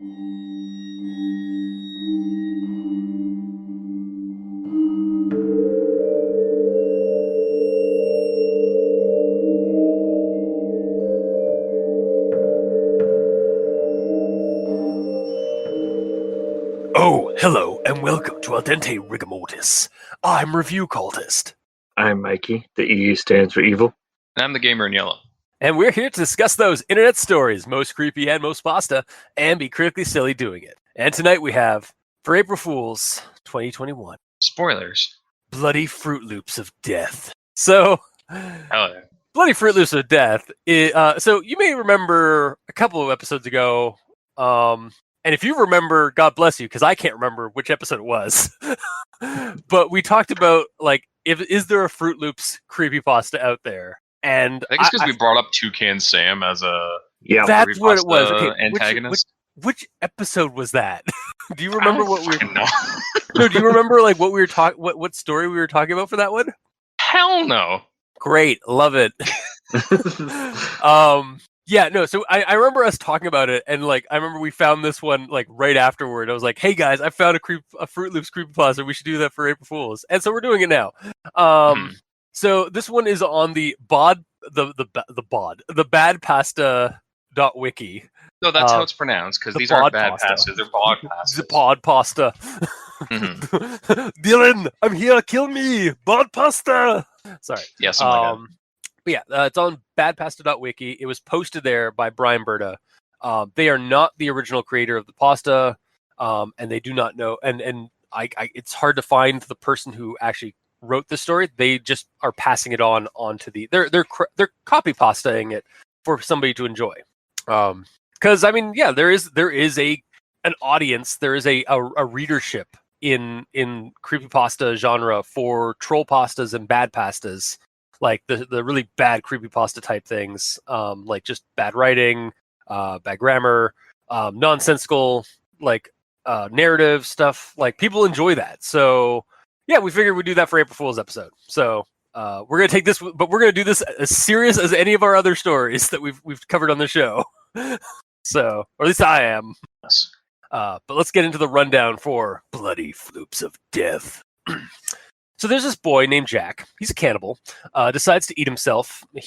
Oh, hello, and welcome to Al Dente Rigamortis. I'm Review Cultist. I'm Mikey. The E stands for evil. And I'm the gamer in yellow. And we're here to discuss those internet stories, most creepy and most pasta, and be critically silly doing it. And tonight we have, for April Fools 2021, Spoilers. Bloody Fruit Loops of Death. So, Hell yeah. Bloody Fruit Loops of Death. So you may remember a couple of episodes ago, and if you remember, God bless you, because I can't remember which episode it was. But we talked about, like, is there a Fruit Loops creepypasta out there? And I think it's because we brought up Toucan Sam as a that's what it was. Okay, antagonist. Which episode was that? Do you remember what we were? No. No, do you remember like what we were talking? What story we were talking about for that one? Hell no. Great, love it. Yeah, no. So I remember us talking about it, and like I remember we found this one like right afterward. I was like, "Hey guys, I found a Fruit Loops creepypasta. We should do that for April Fools," and so we're doing it now. So this one is on the Badpasta.wiki. No, that's how it's pronounced, because these aren't bad pastas, they're bod pastas. The pod pasta. Dylan, I'm here, kill me! Bod pasta! Sorry. Yeah, something like that. But yeah, it's on badpasta.wiki. It was posted there by BrianBerta. They are not the original creator of the pasta, and they do not know, and it's hard to find the person who actually wrote the story. They just are passing it onto they're copy pastaing it for somebody to enjoy. Because I mean, yeah, there is an audience, there is a readership in creepypasta genre for troll pastas and bad pastas, like the really bad creepypasta type things, like just bad writing, bad grammar, nonsensical like narrative stuff. Like people enjoy that, so. Yeah, we figured we'd do that for April Fool's episode. So we're gonna take this, but we're gonna do this as serious as any of our other stories that we've covered on the show. So, or at least I am. Yes. But let's get into the rundown for Bloody Floops of Death. So there's this boy named Jack. He's a cannibal. Decides to eat himself. When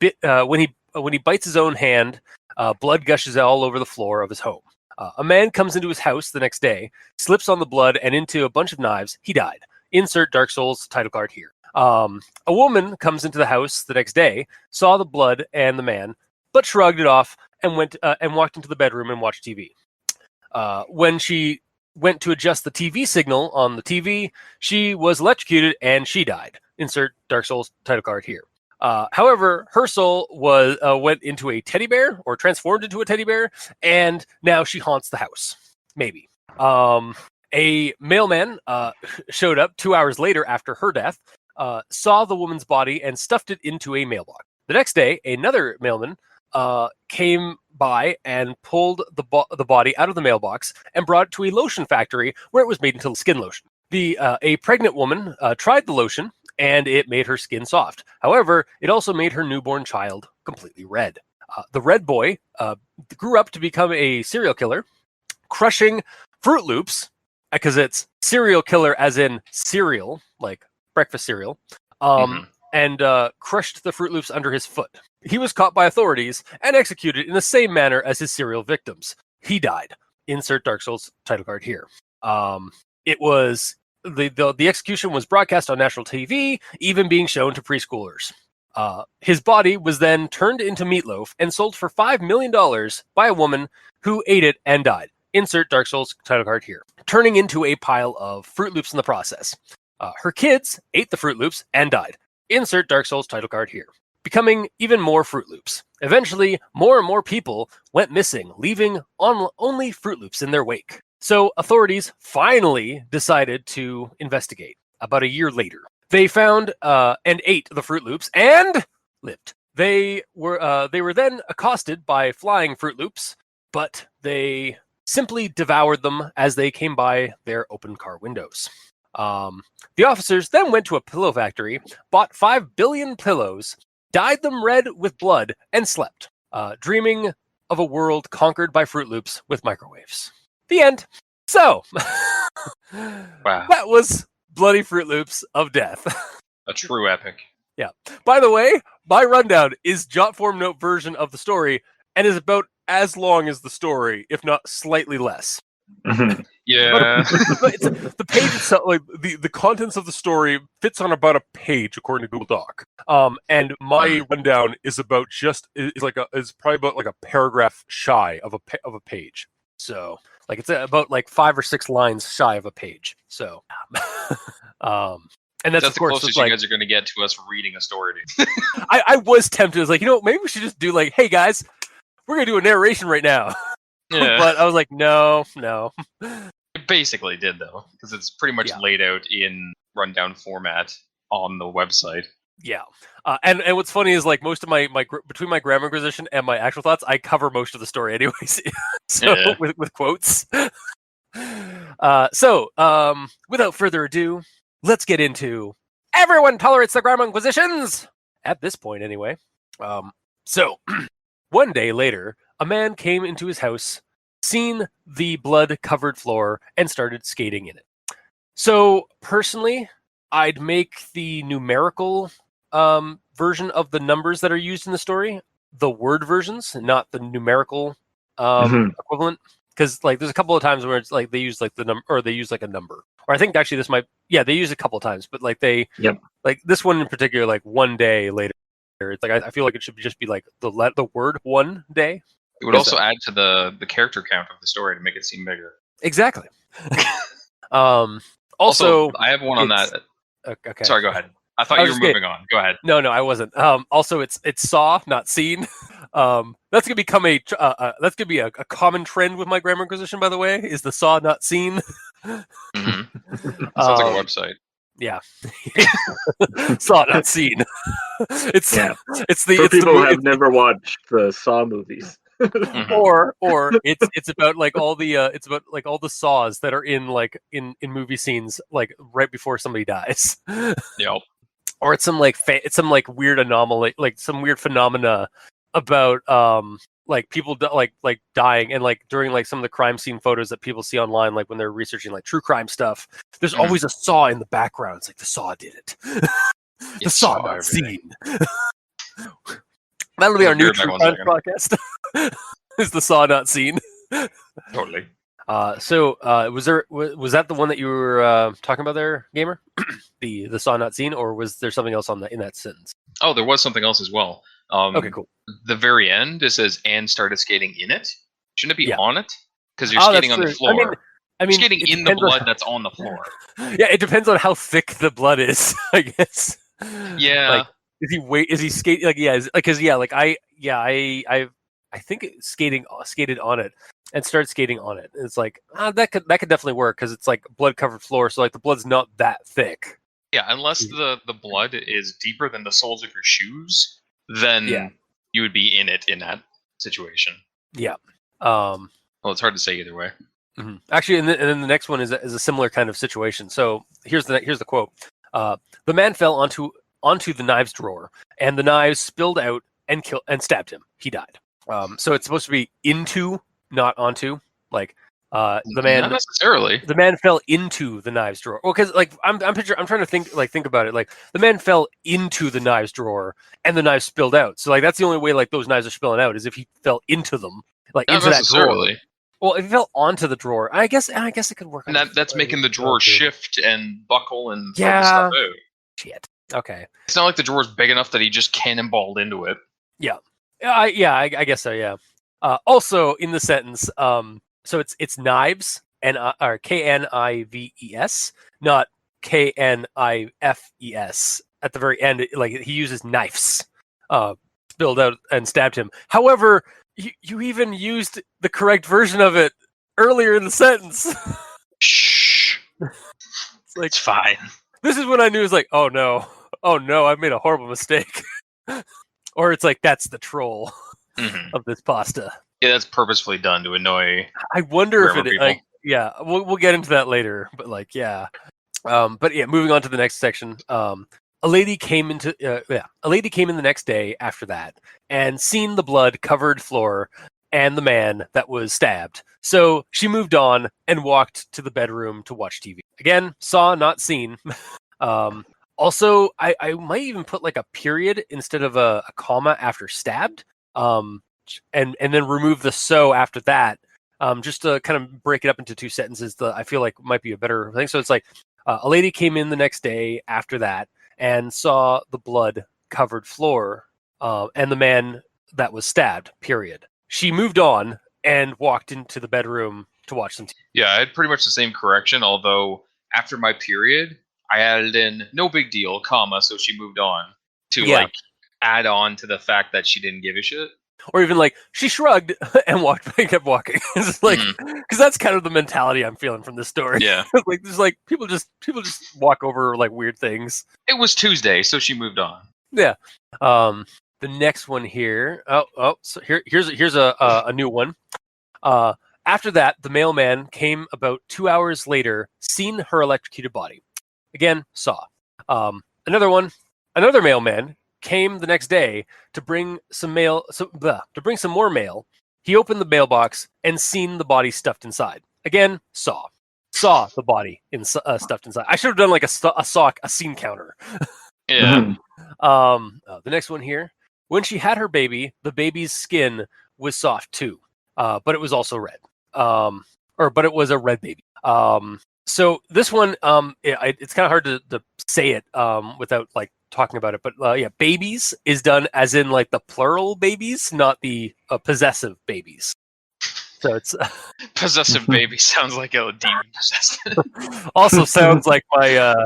he bites his own hand, blood gushes all over the floor of his home. A man comes into his house the next day, slips on the blood and into a bunch of knives. He died. Insert Dark Souls title card here. A woman comes into the house the next day, saw the blood and the man, but shrugged it off and went and walked into the bedroom and watched TV. When she went to adjust the TV signal on the TV, she was electrocuted and she died. Insert Dark Souls title card here. However, her soul went into a teddy bear, or transformed into a teddy bear, and now she haunts the house. Maybe. A mailman showed up 2 hours later after her death, saw the woman's body, and stuffed it into a mailbox. The next day, another mailman came by and pulled the body out of the mailbox and brought it to a lotion factory where it was made into skin lotion. A pregnant woman tried the lotion, and it made her skin soft. However, it also made her newborn child completely red. The red boy grew up to become a serial killer, crushing Fruit Loops, because it's serial killer as in cereal, like breakfast cereal, and crushed the Fruit Loops under his foot. He was caught by authorities and executed in the same manner as his serial victims. He died. Insert Dark Souls title card here. It was... The execution was broadcast on national TV, even being shown to preschoolers. His body was then turned into meatloaf and sold for $5 million by a woman who ate it and died. Insert Dark Souls title card here. Turning into a pile of Fruit Loops in the process. Her kids ate the Fruit Loops and died. Insert Dark Souls title card here. Becoming even more Fruit Loops. Eventually, more and more people went missing, leaving only Fruit Loops in their wake. So authorities finally decided to investigate about a year later. They found and ate the Fruit Loops and lived. They were then accosted by flying Fruit Loops, but they simply devoured them as they came by their open car windows. The officers then went to a pillow factory, bought 5 billion pillows, dyed them red with blood, and slept, dreaming of a world conquered by Fruit Loops with microwaves. The end. So, Wow. that was Bloody Fruit Loops of Death. A true epic. Yeah. By the way, my rundown is jot form note version of the story and is about as long as the story, if not slightly less. Yeah. But the page itself, like the contents of the story, fits on about a page according to Google Doc. And my rundown is about is probably about like a paragraph shy of a page. So like it's about like 5 or 6 lines shy of a page. So, and that's of the course closest like, you guys are going to get to us reading a story. I was tempted. I was like, maybe we should just do like, hey guys, we're gonna do a narration right now. Yeah. But I was like, no. It basically did though, because it's pretty much laid out in rundown format on the website. Yeah, and what's funny is like most of my between my grammar acquisition and my actual thoughts, I cover most of the story anyways. So with quotes. So without further ado, let's get into everyone tolerates the grammar inquisitions at this point anyway. So one day later, a man came into his house, seen the blood-covered floor, and started skating in it. So personally, I'd make the numerical version of the numbers that are used in the story the word versions, not the numerical equivalent. Because like there's a couple of times where it's like they use like the number, or they use like a number, or I think actually this might, they use a couple of times, but like they, like this one in particular, like one day later, it's like I feel like it should just be like the word one day. It would also add to the character count of the story to make it seem bigger. Exactly. Also, I have one on that. Okay. Sorry, go ahead. I thought you were moving on. Go ahead. No, I wasn't. Also, it's saw, not seen. That's gonna become that's gonna be a common trend with my grammar acquisition. By the way, is the saw not seen? Mm-hmm. Sounds like a website. Yeah, saw not seen. It's the for people who have it's never watched the Saw movies. or it's about like all the it's about like all the saws that are in like in movie scenes like right before somebody dies. Yep. Or it's some like it's some like weird anomaly, like some weird phenomena about like people like dying, and like during like some of the crime scene photos that people see online, like when they're researching like true crime stuff, there's always a saw in the background. It's like the saw did it. The saw not seen. That'll be our new true crime podcast. Is the saw not seen? Totally. So was that the one that you were talking about there, Gamer? the saw not seen, or was there something else in that sentence? Oh, there was something else as well. Okay, cool. The very end, it says, and started skating in it. Shouldn't it be on it? Because you're skating on the floor. I mean, skating in the blood that's on the floor. Yeah, it depends on how thick the blood is, I guess. Yeah. Like, is he skating? Like, yeah, because I think skated on it and started skating on it. It's like that could definitely work because it's like blood covered floor, so like the blood's not that thick. Yeah, unless the blood is deeper than the soles of your shoes, then you would be in it in that situation. Yeah. Well, it's hard to say either way. Mm-hmm. Actually, and then the next one is a similar kind of situation. So here's the quote: "The man fell onto the knives drawer, and the knives spilled out and stabbed him. He died." So it's supposed to be into, not onto. Like the man, not necessarily. The man fell into the knives drawer. Well, because like I'm trying to think about it. Like the man fell into the knives drawer, and the knives spilled out. So like that's the only way like those knives are spilling out is if he fell into them, like not into that drawer. Well, if he fell onto the drawer, I guess it could work. And that's making the drawer shift and buckle and throw the stuff out. Shit. Okay. It's not like the drawer's big enough that he just cannonballed into it. Yeah. I guess so. Yeah. Also in the sentence, so it's knives or KNIVES, not KNIFES. At the very end, like he uses knives, spilled out and stabbed him. However, you even used the correct version of it earlier in the sentence. Shh. It's fine. This is when I knew it's like, oh no, I've made a horrible mistake. Or it's like that's the troll of this pasta. Yeah, that's purposefully done to annoy. I wonder if it like we'll get into that later, but like but yeah, moving on to the next section. A lady came in the next day after that and seen the blood covered floor and the man that was stabbed. So she moved on and walked to the bedroom to watch TV. Again, saw, not seen. Also, I might even put like a period instead of a comma after stabbed. And then remove the so after that. Just to kind of break it up into two sentences, I feel like might be a better thing. So it's like a lady came in the next day after that and saw the blood-covered floor and the man that was stabbed, period. She moved on and walked into the bedroom to watch some TV. Yeah, I had pretty much the same correction, although after my period, I added in no big deal, comma, so she moved on to like add on to the fact that she didn't give a shit. Or even like she shrugged and kept walking. It's like because that's kind of the mentality I'm feeling from this story. Yeah, like there's like people just walk over like weird things. It was Tuesday, so she moved on. Yeah. The next one here. So here's a new one. After that, the mailman came about 2 hours later, seen her electrocuted body. Again, saw. Another one. Another mailman came the next day to bring some mail, to bring some more mail. He opened the mailbox and seen the body stuffed inside. Again, saw the body stuffed inside. I should have done like a scene counter. Yeah. The next one here. When she had her baby, the baby's skin was soft too, but it was also red. But it was a red baby. So this one, it's kind of hard to say it without like talking about it, but babies is done as in like the plural babies, not the possessive babies. So it's possessive baby sounds like a demon possessed. Also sounds like my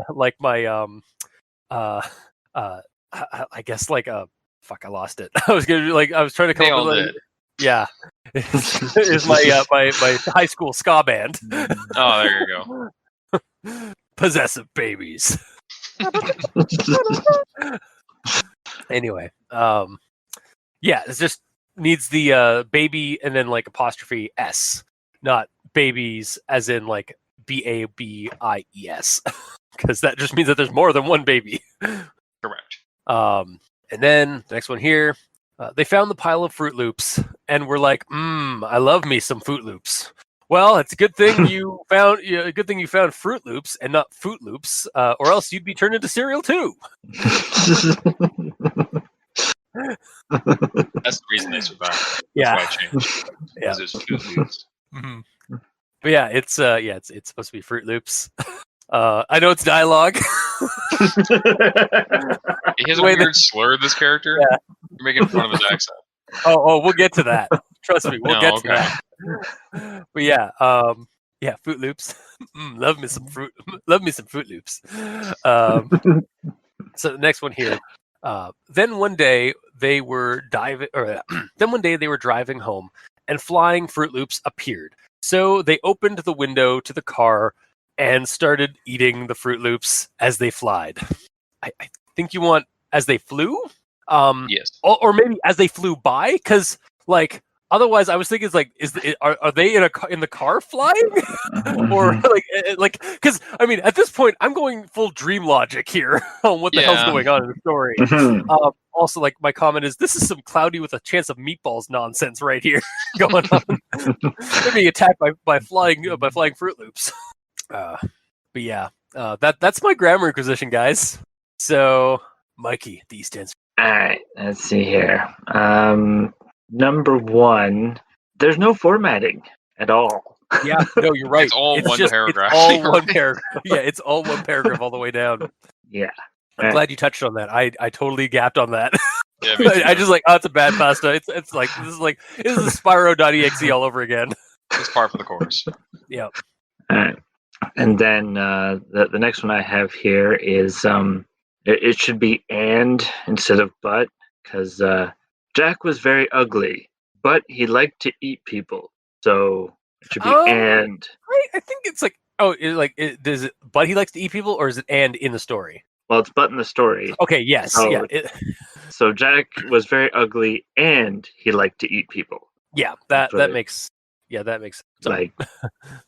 I guess like a fuck. I lost it. I was trying to come up with yeah. It's my high school ska band. Oh, there you go. Possessive babies. Anyway, it just needs the baby and then like apostrophe s, not babies as in like BABIES, because that just means that there's more than one baby. Correct. And then the next one here, they found the pile of Fruit Loops and were like, I love me some Fruit Loops. Well, it's a good thing you found Fruit Loops and not Foot Loops, or else you'd be turned into cereal too. That's the reason they survived. Yeah. That's why I changed. Yeah. It was Fruit Loops. Mm-hmm. But yeah, it's supposed to be Fruit Loops. I know it's dialogue. He has a weird slur, this character. Yeah. You're making fun of his accent. Oh, we'll get to that. Trust me, we'll get to that. But yeah, Fruit Loops. Love me some Fruit Loops. So the next one here. Then one day they were driving home and flying Fruit Loops appeared. So they opened the window to the car and started eating the Fruit Loops as they flied. I think you want as they flew? Yes. Or maybe as they flew by, because like otherwise I was thinking it's like are they in the car flying? Or like because I mean at this point I'm going full dream logic here on what the hell's going on in the story. Also, like my comment is this is some cloudy with a chance of meatballs nonsense right here going on. They're being attacked by flying Fruit Loops. But yeah, that's my grammar inquisition, guys. So Mikey, the East End. All right, let's see here. Number one, there's no formatting at all. Yeah, no, you're right. It's all one paragraph. It's all one paragraph. Yeah, it's all one paragraph all the way down. Yeah. I'm glad you touched on that. I totally gapped on that. Yeah, I just like, it's a Badpasta. It's like this is Spyro.exe all over again. It's par for the course. Yeah. All right. And then the next one I have here is it should be and instead of but, because Jack was very ugly, but he liked to eat people. So it should be and. I think it's like does it? But he likes to eat people, or is it and in the story? Well, it's but in the story. Okay. Yes. So, yeah. So Jack was very ugly, and he liked to eat people. Yeah. That makes. Yeah, that makes sense.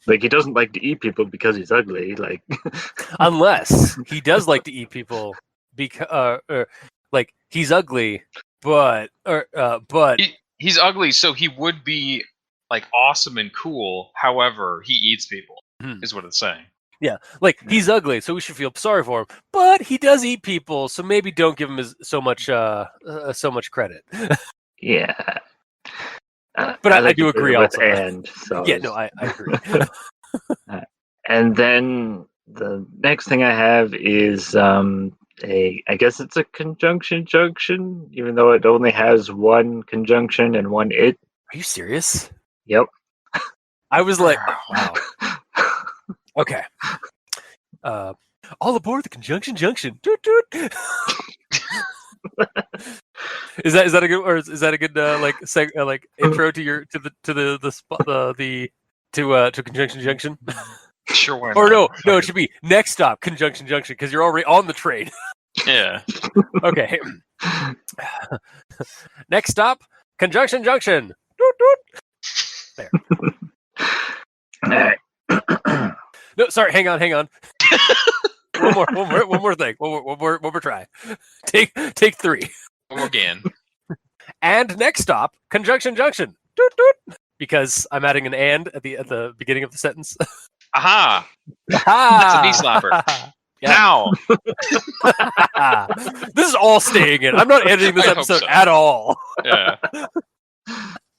Like he doesn't like to eat people because he's ugly. Like unless he does like to eat people because like he's ugly, but he's ugly, so he would be like awesome and cool. However, he eats people. Is what it's saying. Yeah, like he's ugly, so we should feel sorry for him. But he does eat people, so maybe don't give him so much credit. Yeah. But I do agree also. So yeah, no, I agree. And then the next thing I have is I guess it's a conjunction junction, even though it only has one conjunction and one it. Are you serious? Yep. I was like, oh, wow. Okay. All aboard the conjunction junction. Doot, doot. Is that a good, or is that a good intro to conjunction junction? Sure. Why Or not? no, it should be next stop conjunction junction because you're already on the train. Yeah. Okay. Next stop conjunction junction. Doot, doot. There. All right. No, sorry. Hang on. one more thing. One more try. Take 3. One more again. And next stop, conjunction junction. Doot, doot. Because I'm adding an and at the beginning of the sentence. Aha! Aha! That's a knee slapper. Now. This is all staying in. I'm not editing this episode at all. Yeah.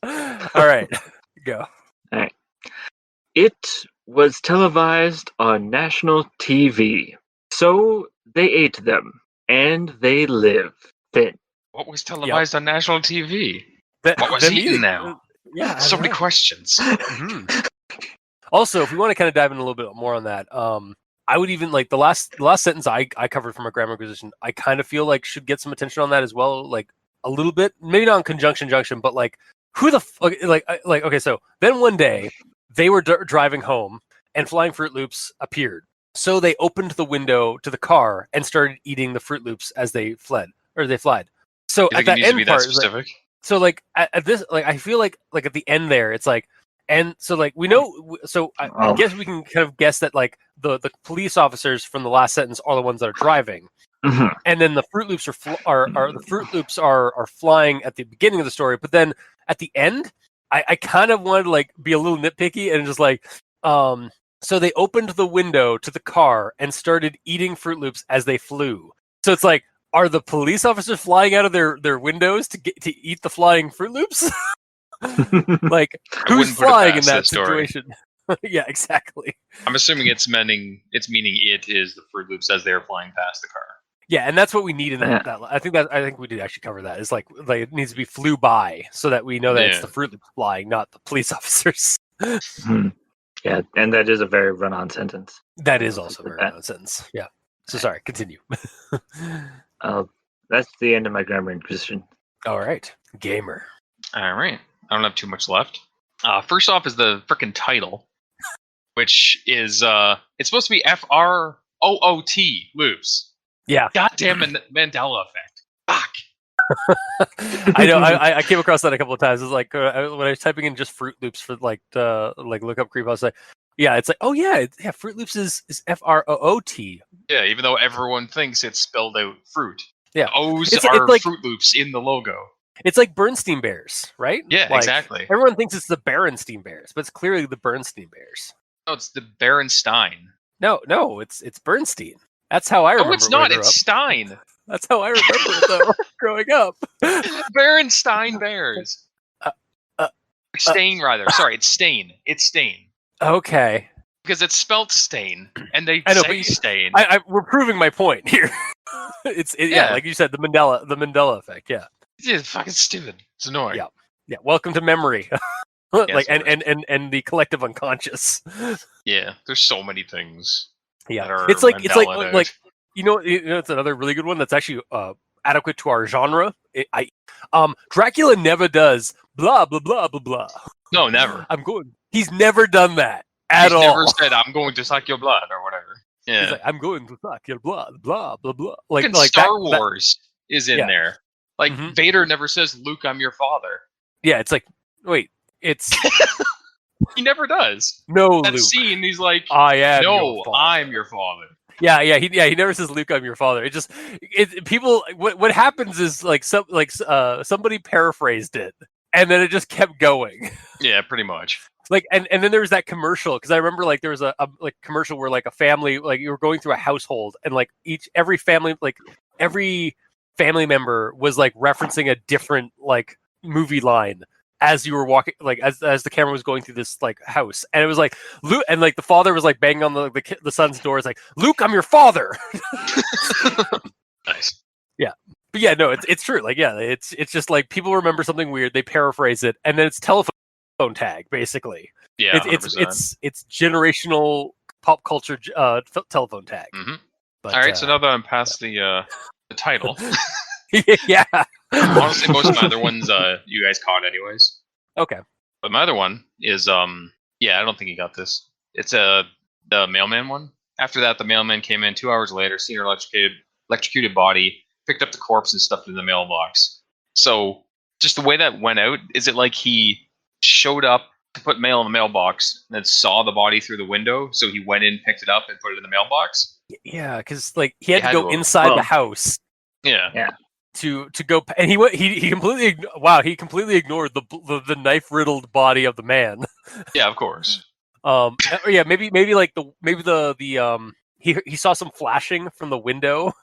All right. Go. All right. It was televised on national TV. So they ate them, and they live thin. What was televised on national TV? What was eaten now? Yeah, so many questions. Mm-hmm. Also, if we want to kind of dive in a little bit more on that, I would even like the last sentence I covered from a grammar position. I kind of feel like should get some attention on that as well, like a little bit, maybe not on conjunction junction, but like who the okay. So then one day they were driving home and flying Fruit Loops appeared. So they opened the window to the car and started eating the Fruit Loops as they fled. So at that end part, so like at this, like I feel like at the end there, it's like, and so like we know, so I guess we can kind of guess that like the police officers from the last sentence are the ones that are driving, and then the Fruit Loops are flying at the beginning of the story, but then at the end, I kind of wanted to like be a little nitpicky and just like so they opened the window to the car and started eating Fruit Loops as they flew. So it's like, are the police officers flying out of their windows to eat the flying Fruit Loops? Like, who's flying in that situation? Yeah, exactly. I'm assuming it's meaning it is the Fruit Loops as they're flying past the car. Yeah, and that's what we need in that. I think we did actually cover that. It's like it needs to be flew by so that we know that it's the Fruit Loops flying, not the police officers. Yeah, and that is a very run-on sentence. That is also a very run-on sentence. Yeah. So sorry, continue. That's the end of my grammar inquisition. All right. Gamer. All right. I don't have too much left. First off is the frickin' title, which is it's supposed to be FROOT loops. Yeah. Goddamn Mandela effect. Fuck. I know. I came across that a couple of times. It's like when I was typing in just Fruit Loops for like to like look up creep. I was like, yeah, it's like, oh yeah, Fruit Loops is FROOT. Yeah, even though everyone thinks it's spelled out fruit. Yeah, the O's are like, Fruit Loops in the logo. It's like Bernstein Bears, right? Yeah, like, exactly. Everyone thinks it's the Berenstein Bears, but it's clearly the Bernstein Bears. No, it's the Berenstein. No, it's Bernstein. That's how I remember. Oh, it's not. It's Stein. That's how I remember it, though, growing up. Berenstein Bears. Stain, rather. Sorry, it's Stain. It's Stain. Okay. Because it's spelt Stain, and they say Stain. We're proving my point here. Yeah, like you said, the Mandela effect. Yeah. It's fucking stupid. It's annoying. Yeah. Welcome to memory. Like and the collective unconscious. Yeah, there's so many things. Yeah, it's like you know it's another really good one that's actually adequate to our genre. Dracula never does blah blah blah blah blah. No, never. He's never done that at all. He's never said I'm going to suck your blood or whatever. Yeah, he's like, I'm going to suck your blood. Blah blah blah. Like Star Wars is in there. Like Vader never says, "Luke, I'm your father." Yeah, it's like wait. It's he never does. No, that Luke. Scene. He's like, I am. No, I'm your father. Yeah. He never says, "Luke, I'm your father." It just people. What happens is like somebody paraphrased it and then it just kept going. Yeah, pretty much. Like, and then there was that commercial, because I remember like there was a like commercial where like a family, like you were going through a household, and like every family member was like referencing a different like movie line as you were walking, like as the camera was going through this like house, and it was like Luke, and like the father was like banging on the son's door. It's like, Luke, I'm your father. Nice. Yeah. But yeah, no, it's true. Like, yeah, it's just like people remember something weird, they paraphrase it, and then it's telephone tag, basically. Yeah, it's generational pop culture telephone tag. Mm-hmm. But, all right, so now that I'm past the title, yeah. Honestly, most of my other ones you guys caught anyways. Okay. But my other one is yeah, I don't think you got this. It's the mailman one. After that, the mailman came in 2 hours later, seen her electrocuted body, picked up the corpse and stuffed it in the mailbox. So just the way that went out, is it like he showed up to put mail in the mailbox and then saw the body through the window, so he went in, picked it up, and put it in the mailbox? Yeah, because like he had to go inside the house. Yeah. To go, and he completely ignored the knife riddled body of the man. Yeah, of course. Yeah, maybe he saw some flashing from the window,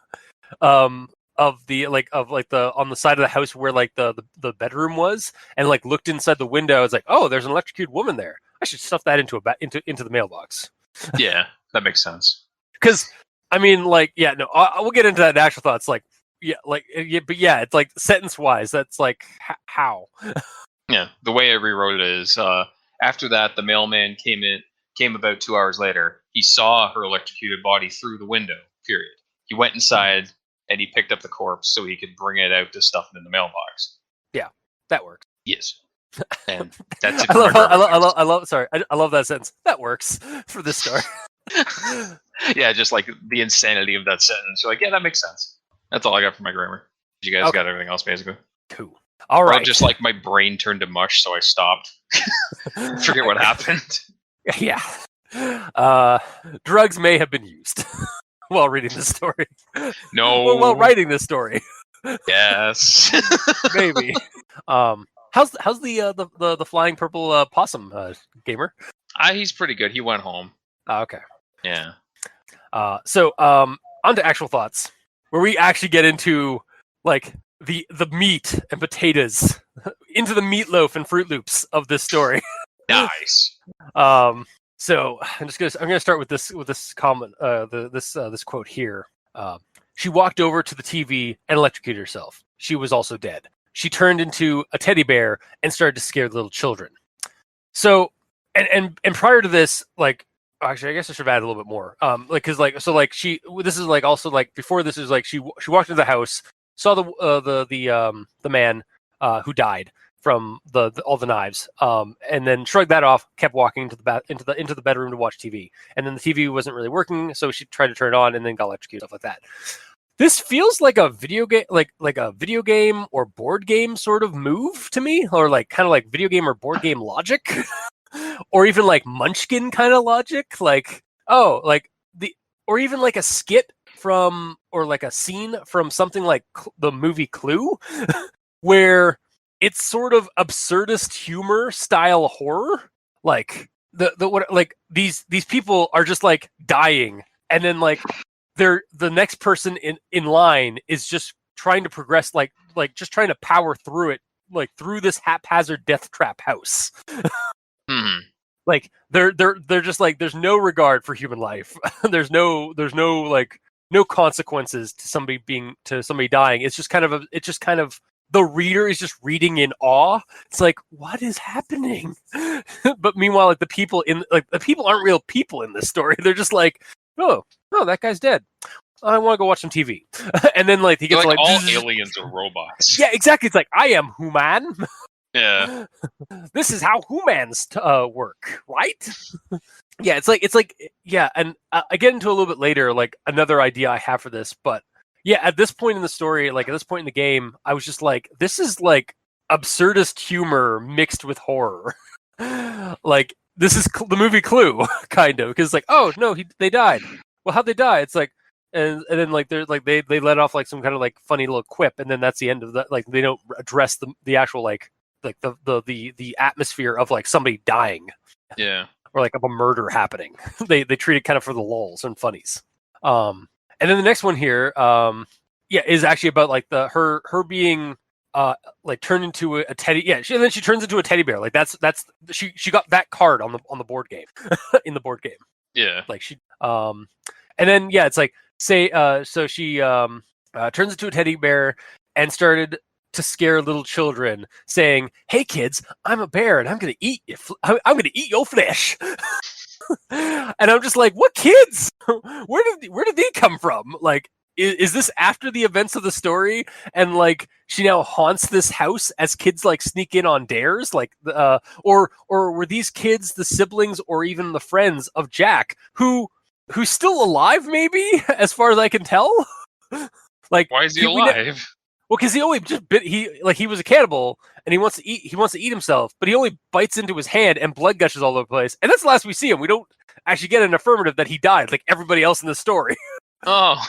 of the on the side of the house where like the bedroom was, and like looked inside the window. It's like, oh, there's an electrocuted woman there. I should stuff that into the mailbox. Yeah, that makes sense. Because I mean, like, yeah, no, we'll get into that in actual thoughts. Like, yeah, but yeah, it's like sentence wise, that's like how. Yeah, the way I rewrote it is after that, the mailman came about 2 hours later. He saw her electrocuted body through the window. Period. He went inside and he picked up the corpse so he could bring it out to stuff it in the mailbox. Yeah, that works. Yes, and that's it. I love that sentence. That works for this story. Yeah, just like the insanity of that sentence. You're like, yeah, that makes sense. That's all I got for my grammar. You guys got everything else, basically? Cool. All right. Just like my brain turned to mush, so I stopped. Forget what happened. Yeah. Drugs may have been used while reading this story. No. While writing this story. Yes. Maybe. How's the flying purple possum gamer? He's pretty good. He went home. Okay. Yeah. So on to actual thoughts, where we actually get into like the meat and potatoes, into the meatloaf and Fruit Loops of this story. Nice. So I'm gonna start with this comment, this quote here. She walked over to the TV and electrocuted herself. She was also dead. She turned into a teddy bear and started to scare the little children. So and prior to this, like, actually, I guess I should have added a little bit more. This is like also like before this is like she walked into the house, saw the man who died from all the knives, and then shrugged that off, kept walking into the bedroom to watch TV, and then the TV wasn't really working, so she tried to turn it on and then got electrocuted, stuff like that. This feels like a video game, like a video game or board game sort of move to me, or like kind of like video game or board game logic. Or even like Munchkin kind of logic, like, oh, like or even like a skit from, or like a scene from something like the movie Clue, where it's sort of absurdist humor style horror. Like these people are just like dying, and then like the next person in line is just trying to progress, like just trying to power through it, like through this haphazard death trap house. Like they're just like, there's no regard for human life. there's no like no consequences to somebody dying. It's just kind of the reader is just reading in awe. It's like, what is happening? But meanwhile, like the people aren't real people in this story. They're just like, oh, that guy's dead. I want to go watch some TV. And then like he gets like all aliens are robots. Yeah, exactly. It's like, I am human. Yeah. This is how humans work, right? Yeah, it's like yeah, and I get into a little bit later like another idea I have for this, but yeah, at this point in the story, like at this point in the game, I was just like, this is like absurdist humor mixed with horror. Like this is the movie Clue, kind of, because like, oh no, they died. Well, how'd they die? It's like, and then like they're like they let off like some kind of like funny little quip, and then that's the end of that. Like they don't address the actual like like the atmosphere of like somebody dying. Yeah. Or like of a murder happening. They treat it kind of for the lulz and funnies. And then the next one here, is actually about like her being like turned into a teddy. Yeah, and then she turns into a teddy bear. Like that's she got that card on the board game in the board game. Yeah. Like she and then it's like so she turns into a teddy bear and started to scare little children, saying, "Hey kids, I'm a bear and I'm gonna eat you. I'm gonna eat your flesh." And I'm just like, "What kids? Where did they come from? Like, is this after the events of the story? And like, she now haunts this house as kids like sneak in on dares, like, or were these kids the siblings or even the friends of Jack, who's still alive? Maybe, as far as I can tell. Like, why is he alive? Well, because he only just bit. He was a cannibal, and he wants to eat. He wants to eat himself, but he only bites into his hand, and blood gushes all over the place. And that's the last we see him. We don't actually get an affirmative that he died, like everybody else in the story. Oh,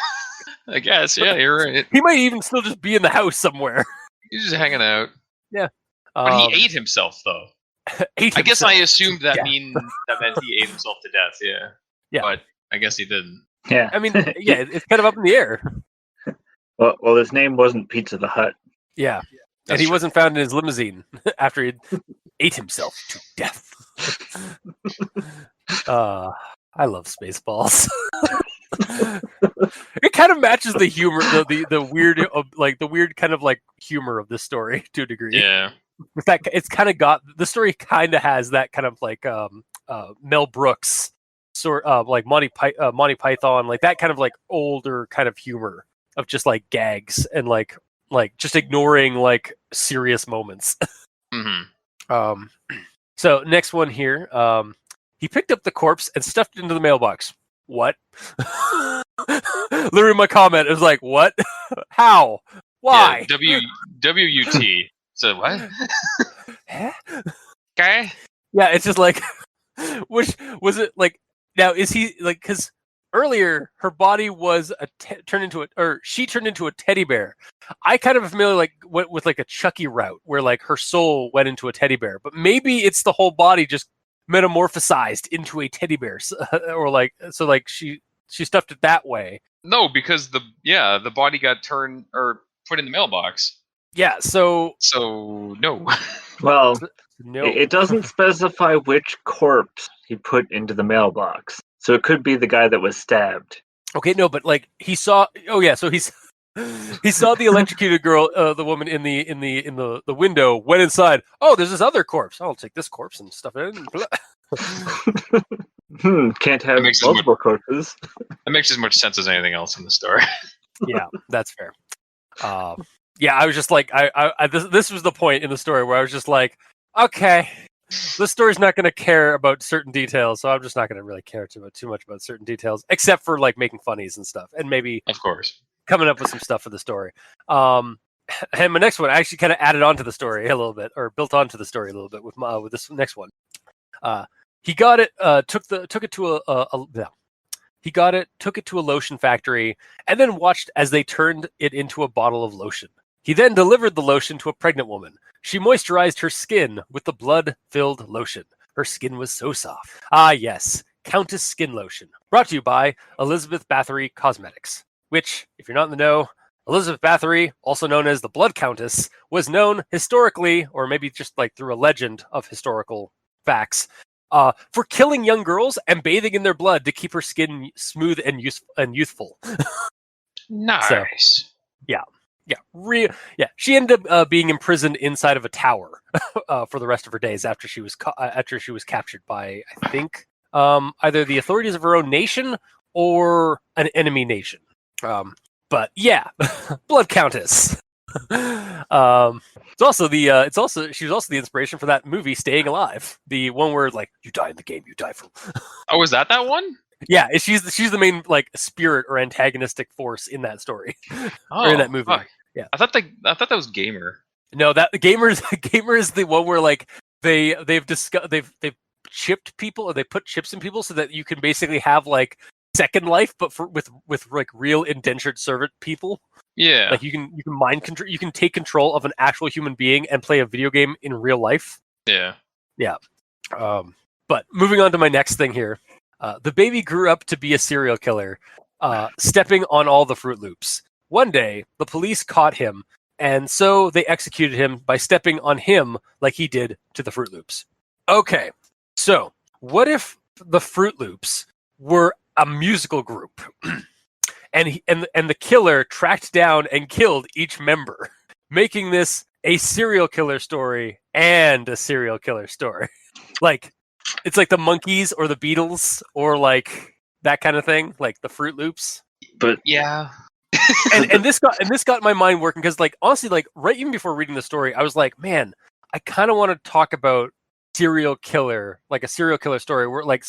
I guess. Yeah, you're right. He might even still just be in the house somewhere. He's just hanging out. Yeah, but he ate himself, though. I guess I assumed that meant he ate himself to death. Yeah. Yeah. But I guess he didn't. Yeah. I mean, it's kind of up in the air. Well, his name wasn't Pizza the Hut. Yeah. That's And he true. wasn't found in his limousine after he ate himself to death. I love Spaceballs. It kind of matches the humor, the weird, like the weird kind of like humor of this story to a degree. Yeah. With that, it's kind of got the story kind of has that kind of like Mel Brooks sort of like Monty Python, like that kind of like older kind of humor of just like gags and like just ignoring like serious moments. Mm-hmm. So next one here, he picked up the corpse and stuffed it into the mailbox. What? Literally, my comment is like, what? How? Why? Yeah, W-U-T. So what? Huh? Okay. Yeah, it's just like, which was it like? Now is he like? Because earlier her body was she turned into a teddy bear. I kind of familiar like went with like a Chucky route where like her soul went into a teddy bear, but maybe it's the whole body just metamorphosized into a teddy bear, or like so like she stuffed it that way. No, because the body got turned or put in the mailbox. Yeah, so no. Well, no. it doesn't specify which corpse he put into the mailbox. So it could be the guy that was stabbed. Okay, no, but like he saw. Oh yeah, so he saw the electrocuted girl, the woman in the window. Went inside. Oh, there's this other corpse. I'll take this corpse and stuff it in. Can't have multiple corpses. That makes as much sense as anything else in the story. Yeah, that's fair. Yeah, I was just like, this was the point in the story where I was just like, okay, this story's not going to care about certain details, so I'm just not going to really care too much about certain details, except for like making funnies and stuff, and maybe Of course. coming up with some stuff for the story. And my next one, I actually kind of added on to the story a little bit, or built onto the story a little bit with this next one. He got it, took it to a lotion factory, and then watched as they turned it into a bottle of lotion. He then delivered the lotion to a pregnant woman. She moisturized her skin with the blood-filled lotion. Her skin was so soft. Ah, yes, Countess Skin Lotion. Brought to you by Elizabeth Bathory Cosmetics, which, if you're not in the know, Elizabeth Bathory, also known as the Blood Countess, was known historically, or maybe just like through a legend of historical facts, for killing young girls and bathing in their blood to keep her skin smooth and youthful. Nice. So, yeah. She ended up being imprisoned inside of a tower for the rest of her days after she was captured by, I think, either the authorities of her own nation or an enemy nation. But yeah, Blood Countess. She was also the inspiration for that movie Staying Alive, the one where like you die in the game, you die from. Oh, was that one? Yeah, she's the main like spirit or antagonistic force in that story, or in that movie. Fuck. Yeah, I thought that was Gamer. No, that Gamer is the one where like they've chipped people, or they put chips in people so that you can basically have like Second Life, but with like real indentured servant people. Yeah. Like you can mind control, you can take control of an actual human being and play a video game in real life. Yeah. But moving on to my next thing here, the baby grew up to be a serial killer, stepping on all the Fruit Loops. One day, the police caught him, and so they executed him by stepping on him like he did to the Fruit Loops. Okay, so what if the Fruit Loops were a musical group? And the killer tracked down and killed each member, making this a serial killer story and a serial killer story. Like, it's like the Monkees or the Beatles or like that kind of thing, like the Fruit Loops. But Yeah. and this got my mind working because, like, honestly, like right even before reading the story, I was like, man, I kind of want to talk about serial killer, like a serial killer story, where like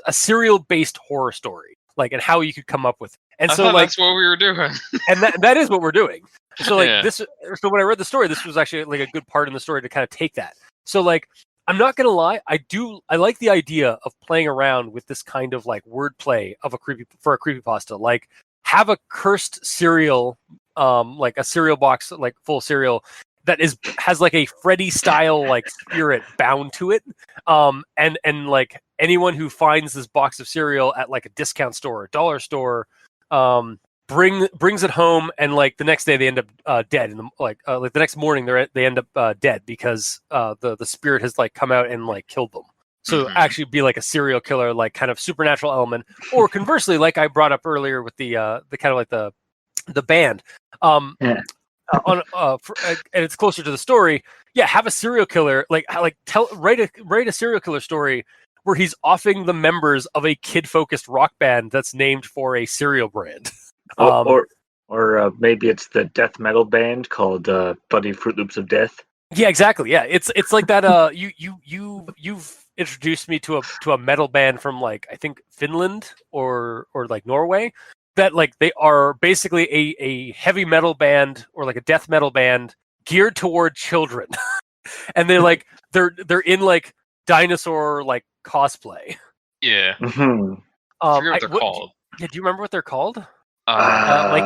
a serial based horror story, like, and how you could come up with. And I so, thought like, that's what we were doing. and that is what we're doing. So, like, Yeah. so when I read the story, this was actually like a good part in the story to kind of take that. So, like, I'm not gonna lie, I like the idea of playing around with this kind of like wordplay of a creepypasta. Like, have a cursed cereal, like a cereal box, like full cereal that has like a Freddy style like spirit bound to it. And like anyone who finds this box of cereal at like a discount store, a dollar store, brings it home, and like the next day they end up dead. And like the next morning they end up dead because the spirit has like come out and like killed them. So actually be like a serial killer, like kind of supernatural element, or conversely, like I brought up earlier with the kind of like the band. And it's closer to the story. Yeah, have a serial killer, write a serial killer story where he's offing the members of a kid-focused rock band that's named for a cereal brand. Or maybe it's the death metal band called Bloody Fruit Loops of Death. Yeah, exactly. Yeah, it's like that. You've introduced me to a metal band from like I think Finland or like Norway. That like they are basically a heavy metal band or like a death metal band geared toward children, and they're in like dinosaur like cosplay. Yeah. Mm-hmm. I forget what they're called. Yeah, do you remember what they're called? Hang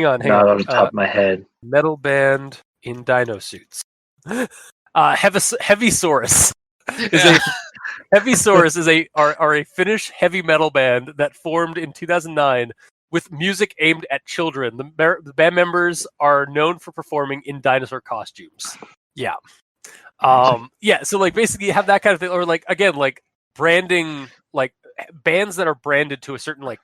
on. Not on the top of my head. Metal band in dino suits. Heavysaurus are a Finnish heavy metal band that formed in 2009 with music aimed at children. The band members are known for performing in dinosaur costumes. Yeah. Yeah, so like basically you have that kind of thing, or like again, like branding, like bands that are branded to a certain like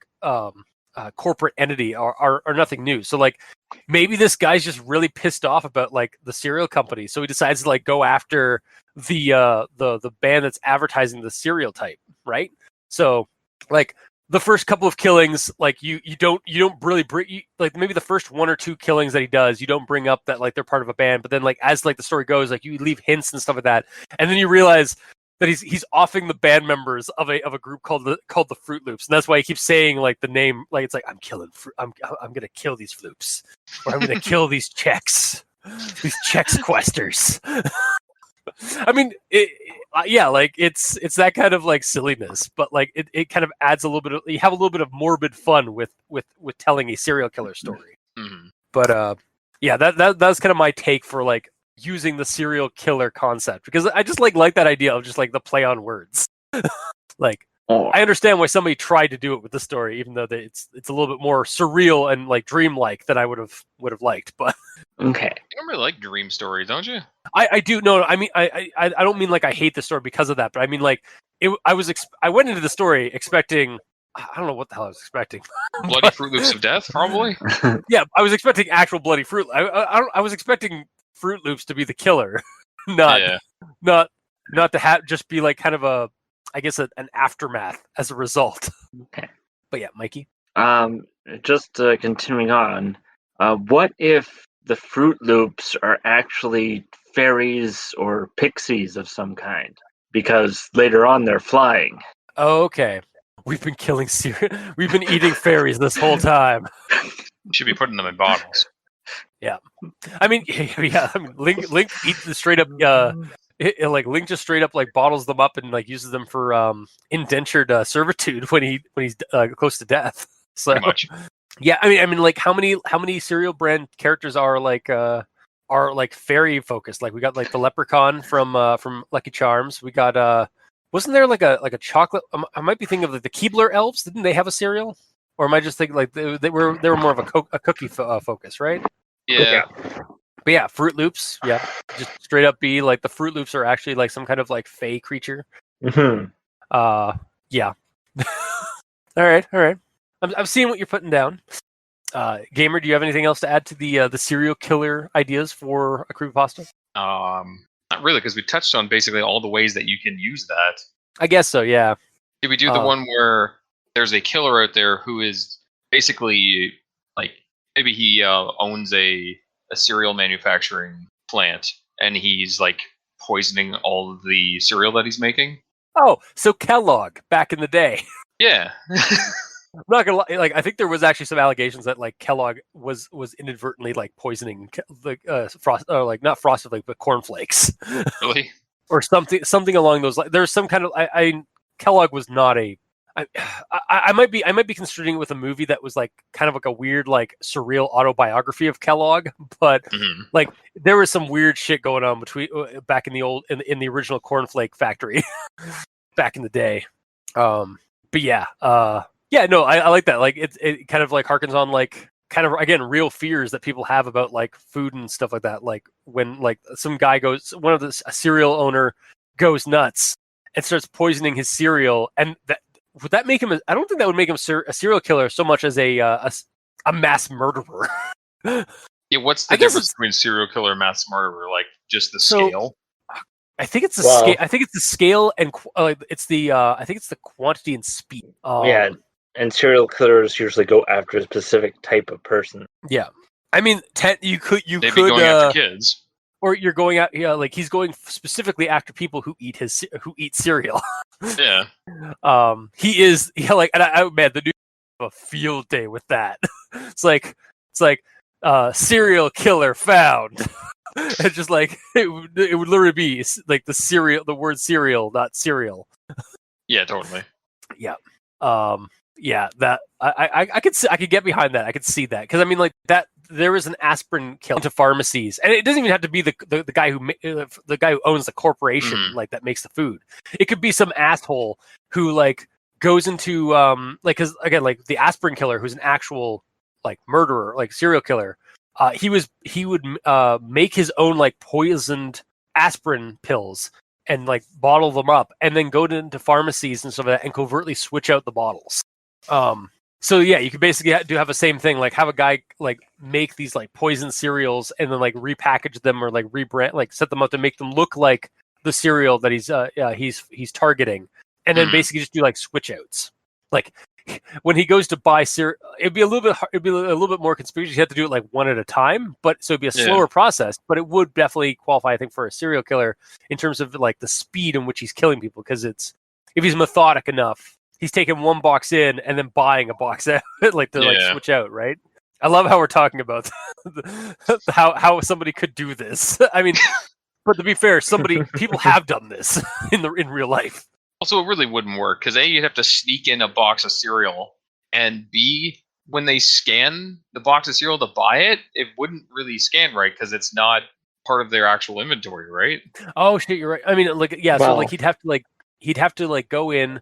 corporate entity are nothing new. So like maybe this guy's just really pissed off about like the cereal company, so he decides to like go after the band that's advertising the cereal type, right? So like the first couple of killings, like you don't really bring, like maybe the first one or two killings that he does, you don't bring up that like they're part of a band, but then like as like the story goes, like you leave hints and stuff like that, and then you realize that he's offing the band members of a group called the Fruit Loops, and that's why he keeps saying like the name, like it's like I'm gonna kill these Floops, or I'm gonna kill these Czechs questers. I mean, yeah, like it's that kind of like silliness, but like it kind of adds a little bit of, you have a little bit of morbid fun with telling a serial killer story. Mm-hmm. But yeah, that's kind of my take for like using the serial killer concept, because I just like that idea of just like the play on words. Like I understand why somebody tried to do it with the story, even though it's a little bit more surreal and like dreamlike than I would have liked. But okay, you don't really like dream stories, don't you? I do. No, I mean I don't mean like I hate the story because of that, but I mean like I went into the story expecting, I don't know what the hell I was expecting. Bloody Fruit Loops of Death, probably. Yeah, I was expecting actual bloody fruit. I was expecting Fruit Loops to be the killer, not to have just be like kind of a, I guess, an aftermath as a result. Okay. But yeah, Mikey. Just continuing on. What if the Fruit Loops are actually fairies or pixies of some kind? Because later on they're flying. Oh, okay. We've been we've been eating fairies this whole time. You should be putting them in bottles. Yeah. I mean, yeah. I mean, Link eats the straight up like Link just straight up like bottles them up and like uses them for indentured servitude when he's close to death. So Pretty much. yeah, I mean like how many cereal brand characters are like fairy focused? Like we got like the leprechaun from Lucky Charms. We got wasn't there like a chocolate? I might be thinking of like the Keebler elves. Didn't they have a cereal? Or am I just thinking like they were more of a cookie focus, right? Yeah. But yeah, Fruit Loops. Yeah, just straight up be like the Fruit Loops are actually like some kind of like fey creature. Mm-hmm. Yeah. All right. I'm seeing what you're putting down. Gamer, do you have anything else to add to the serial killer ideas for a creepypasta? Not really, because we touched on basically all the ways that you can use that. I guess so. Yeah. Did we do the one where there's a killer out there who is basically like maybe he owns a cereal manufacturing plant and he's like poisoning all of the cereal that he's making? Oh, so Kellogg back in the day. Yeah. I'm not gonna lie, like I think there was actually some allegations that like Kellogg was inadvertently like poisoning like not Frosted Flakes but cornflakes. Really? Or something along those lines. There's some kind of Kellogg was not a. I might be construing it with a movie that was like kind of like a weird like surreal autobiography of Kellogg, but like there was some weird shit going on between back in the original cornflake factory back in the day. But yeah, no, I like that. Like it kind of like harkens on like kind of again real fears that people have about like food and stuff like that. Like when like some guy a cereal owner goes nuts and starts poisoning his cereal, and that would that make him? I don't think that would make him a serial killer so much as a mass murderer. Yeah, what's the difference between serial killer and mass murderer? Like just the scale? I think it's the scale. I think it's the scale and it's the I think it's the quantity and speed. Yeah, and serial killers usually go after a specific type of person. Yeah, I mean, they'd be going after kids, or you're going out. Yeah, like he's going specifically after people who eat cereal. Yeah. He is. Yeah, like, and man, the dude have a field day with that. It's like serial killer found. It's just like it would literally be like the word cereal, not cereal. Yeah, totally. Yeah. Yeah, that I could get behind that. I could see that because I mean, like that there is an aspirin kill into pharmacies, and it doesn't even have to be the guy who owns the corporation like that makes the food. It could be some asshole who like goes into like because again like the aspirin killer who's an actual like murderer like serial killer. He would make his own like poisoned aspirin pills and like bottle them up and then go into pharmacies and stuff like that and covertly switch out the bottles. So yeah, you could basically have the same thing, like have a guy like make these like poison cereals and then like repackage them or like rebrand, like set them up to make them look like the cereal that he's targeting, and then basically just do like switch outs. Like when he goes to buy cereal, it'd be a little bit more conspicuous. You have to do it like one at a time, but so it'd be a slower process. But it would definitely qualify, I think, for a serial killer in terms of like the speed in which he's killing people. Because if he's methodic enough, he's taking one box in and then buying a box out, like to like switch out, right? I love how we're talking about how somebody could do this. I mean, but to be fair, people have done this in real life. Also, it really wouldn't work because A, you'd have to sneak in a box of cereal, and B, when they scan the box of cereal to buy it, it wouldn't really scan right because it's not part of their actual inventory, right? Oh shit, you're right. I mean, like so like he'd have to like go in,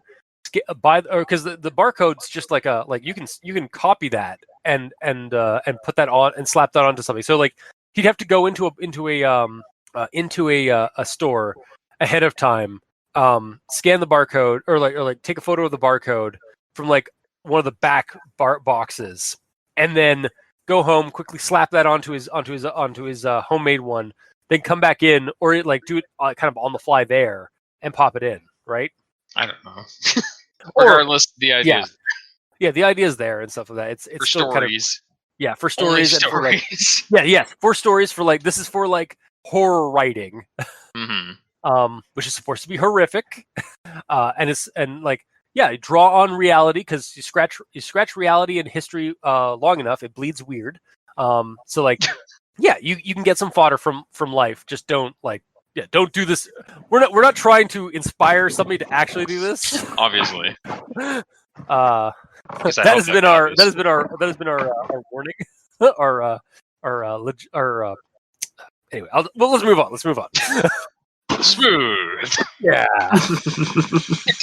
buy, or because the barcode's just like you can copy that and put that on and slap that onto something. So like he'd have to go into a store ahead of time. Scan the barcode or like take a photo of the barcode from like one of the back boxes, and then go home, quickly slap that onto his homemade one, then come back in or like do it kind of on the fly there and pop it in, right? I don't know. Regardless, the idea is the idea is there and stuff like that. It's for still stories. Kind of for stories and for like for stories for like this is for like horror writing. Which is supposed to be horrific, draw on reality because you scratch reality and history long enough, it bleeds weird. So like, you can get some fodder from life. Just don't like don't do this. We're not trying to inspire somebody to actually do this. Obviously. That has been our warning. Anyway, let's move on. Smooth. Yeah.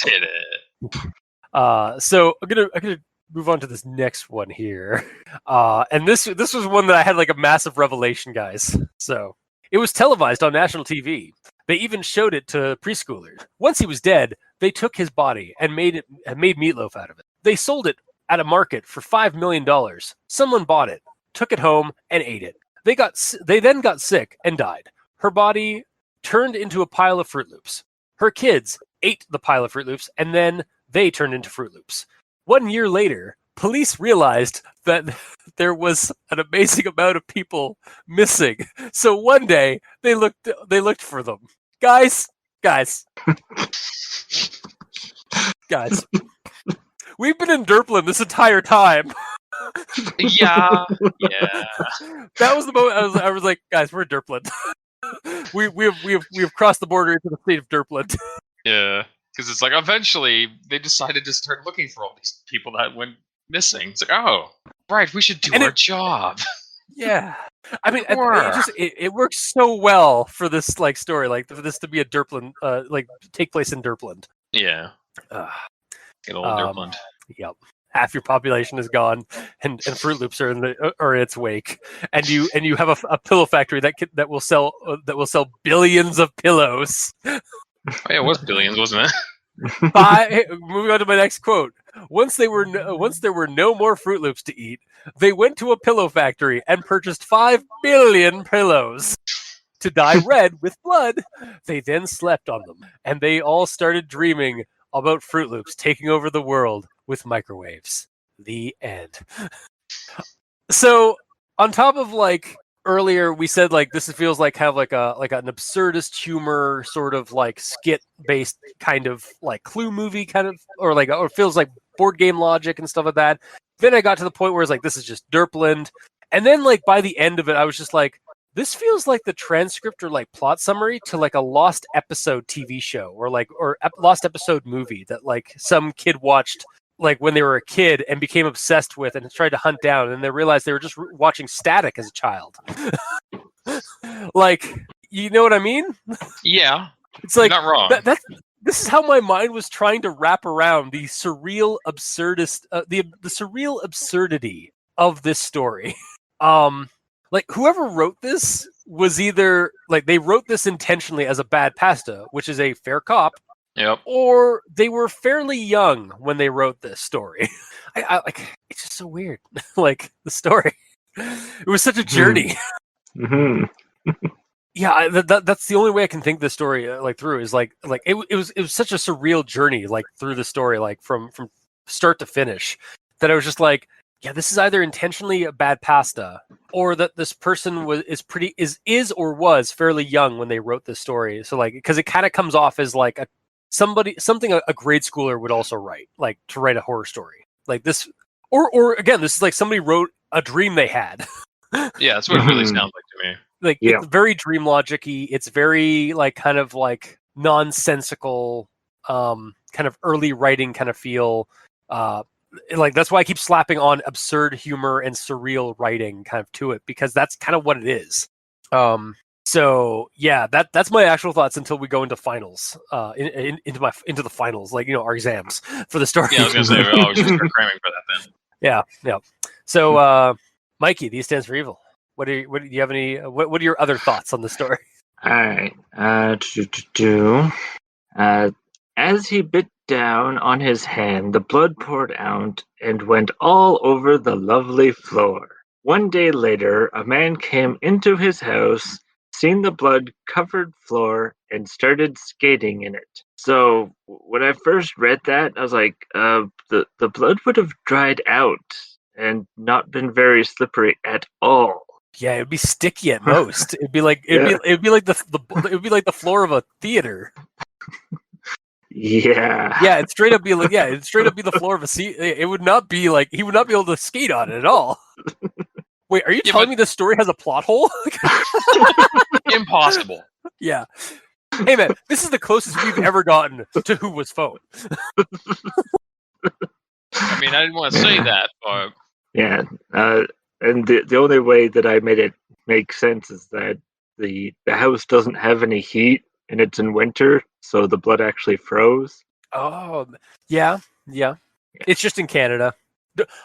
Did it. So I'm gonna move on to this next one here. And this was one that I had like a massive revelation, guys. So it was televised on national TV. They even showed it to preschoolers. Once he was dead, they took his body and made meatloaf out of it. They sold it at a market for $5 million. Someone bought it, took it home, and ate it. They then got sick and died. Her body turned into a pile of Fruit Loops. Her kids ate the pile of Fruit Loops, and then they turned into Fruit Loops. 1 year later, police realized that there was an amazing amount of people missing. So one day they looked for them. Guys. We've been in Derplin this entire time. Yeah. That was the moment I was like, guys, we're in Derplin. we have crossed the border into the state of Derplin. Yeah. Because it's like eventually they decided to start looking for all these people that went missing. It's like, oh, right, we should do our job. Yeah, I mean, it works so well for this like story, like for this to be a Derplin, like take place in Derplin. Yeah, good old Derplin. Yep, half your population is gone, and Fruit Loops are in its wake, and you have a pillow factory that will sell billions of pillows. Oh, yeah, it was billions, wasn't it? Moving on to my next quote. Once there were no more Fruit Loops to eat, they went to a pillow factory and purchased 5 billion pillows. To dye red with blood, they then slept on them, and they all started dreaming about Fruit Loops taking over the world with microwaves. The end. So, on top of like earlier, we said like this feels like kind of like an absurdist humor sort of like skit based kind of like Clue movie kind of, or feels like board game logic and stuff like that. Then I got to the point where it's like this is just Derpland, and then like by the end of it, I was just like, this feels like the transcript or like plot summary to like a lost episode TV show or lost episode movie that like some kid watched like when they were a kid and became obsessed with and tried to hunt down, and they realized they were just watching Static as a child. Like, you know what I mean? Yeah, it's like not wrong. This is how my mind was trying to wrap around the surreal the surreal absurdity of this story. Like whoever wrote this was either like they wrote this intentionally as a Badpasta, which is a fair cop. Yep. Or they were fairly young when they wrote this story. I like it's just so weird. Like the story, it was such a journey. Mm-hmm. Yeah, that's the only way I can think this story like through is like it was such a surreal journey like through the story like from start to finish that I was just like, yeah, this is either intentionally a Badpasta or that this person is or was fairly young when they wrote this story. So like because it kind of comes off as like something a grade schooler would also write, like to write a horror story like this, or again, this is like somebody wrote a dream they had. Yeah, that's what it really sounds like to me. Like it's very dream logic-y. It's very like kind of like nonsensical, kind of early writing kind of feel. Like that's why I keep slapping on absurd humor and surreal writing kind of to it because that's kind of what it is. So yeah, that's my actual thoughts until we go into finals, into the finals, like our exams for the story. Yeah, I was gonna say I was just cramming for that then. Yeah. So Mikey, these stands for evil. What do you have any? What are your other thoughts on the story? All right. As he bit down on his hand, the blood poured out and went all over the lovely floor. 1 day later, a man came into his house, seen the blood-covered floor, and started skating in it. So when I first read that, I was like, the blood would have dried out and not been very slippery at all. Yeah, it'd be sticky at most. It'd be like the floor of a theater. Yeah. Yeah, it'd straight up be the floor of a seat. It would not be like he would not be able to skate on it at all. Wait, are you telling me this story has a plot hole? Impossible. Yeah. Hey man, this is the closest we've ever gotten to Who Was Phone. I mean, I didn't want to say that, but Yeah, and the only way that I made it make sense is that the house doesn't have any heat and it's in winter, so the blood actually froze. Oh, yeah. It's just in Canada.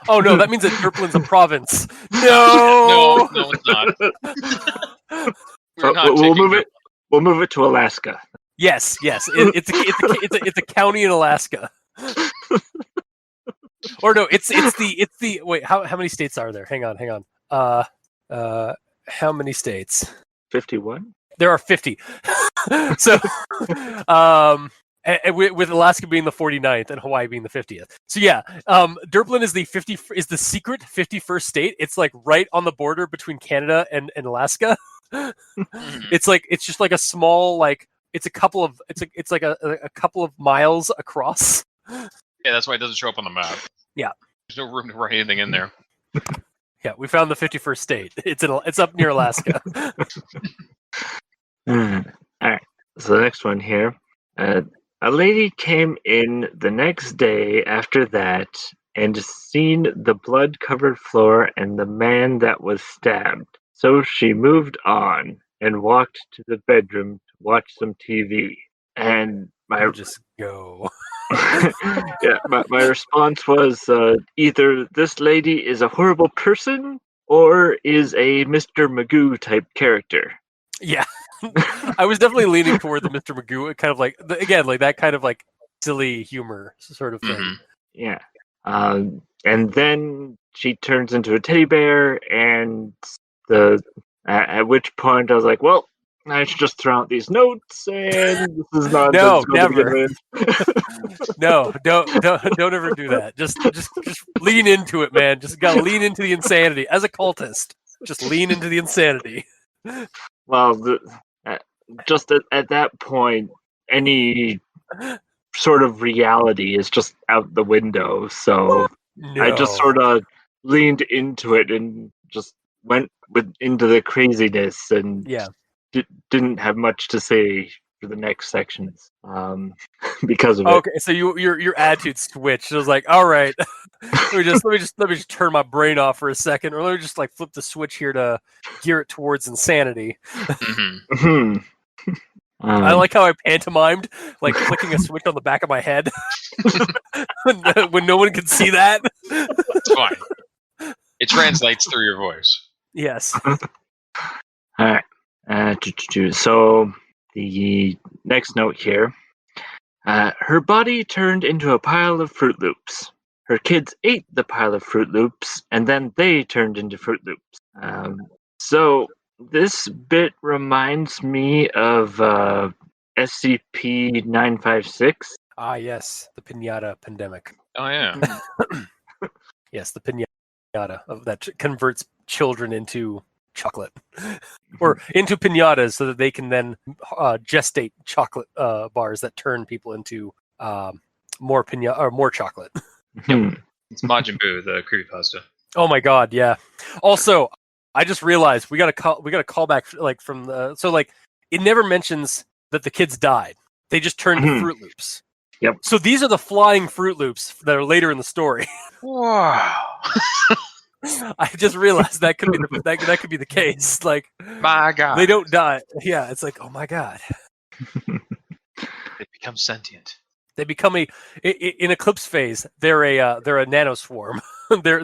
Oh no, that means that Derplin's a province. No, no, it's not. So we'll move it to Alaska. Yes. It's a county in Alaska. Or no, it's the wait. How many states are there? Hang on. How many states? 51. There are 50. So, and with Alaska being the 49th and Hawaii being the 50th. So yeah, Derplin is the secret 51st state. It's like right on the border between Canada and Alaska. It's just like a small it's a couple of miles across. Yeah, that's why it doesn't show up on the map. Yeah, there's no room to write anything in there. Yeah, we found the 51st state. It's up near Alaska. All right. So the next one here. A lady came in the next day after that and seen the blood-covered floor and the man that was stabbed. So she moved on and walked to the bedroom to watch some TV. And just go. Yeah, my response was either this lady is a horrible person or is a Mr. Magoo type character. Yeah. I was definitely leaning toward the Mr. Magoo, kind of that kind of silly humor sort of thing. Mm-hmm. Yeah. And then she turns into a teddy bear, and at which point I was like, well, I should just throw out these notes, and this is not. No, never. No, don't ever do that. Just lean into it, man. Just gotta lean into the insanity as a cultist. Just lean into the insanity. Well, just at that point, any sort of reality is just out the window. So No. I just sort of leaned into it and just went into the craziness, and didn't have much to say for the next sections because of it. Okay, so your attitude switched. It was like, all right, let me just turn my brain off for a second, or let me just flip the switch here to gear it towards insanity. Mm-hmm. I like how I pantomimed flicking a switch on the back of my head when no one can see that. It's fine. It translates through your voice. Yes. All right. So the next note here. Her body turned into a pile of Fruit Loops. Her kids ate the pile of Fruit Loops, and then they turned into Fruit Loops. So this bit reminds me of SCP-956. Ah, yes, the pinata pandemic. Oh yeah. Yes, the pinata that converts children into chocolate or into pinatas so that they can then gestate chocolate bars that turn people into more pinata or more chocolate. It's Majin Buu, the creepypasta. Oh my god, yeah. Also, I just realized we got to call back from the it never mentions that the kids died. They just turned to Fruit Loops. Yep. So these are the flying Fruit Loops that are later in the story. Wow. I just realized that could be that could be the case. My God, they don't die. Yeah, it's oh my God. They become sentient. They become in Eclipse phase. They're a nanoswarm. they're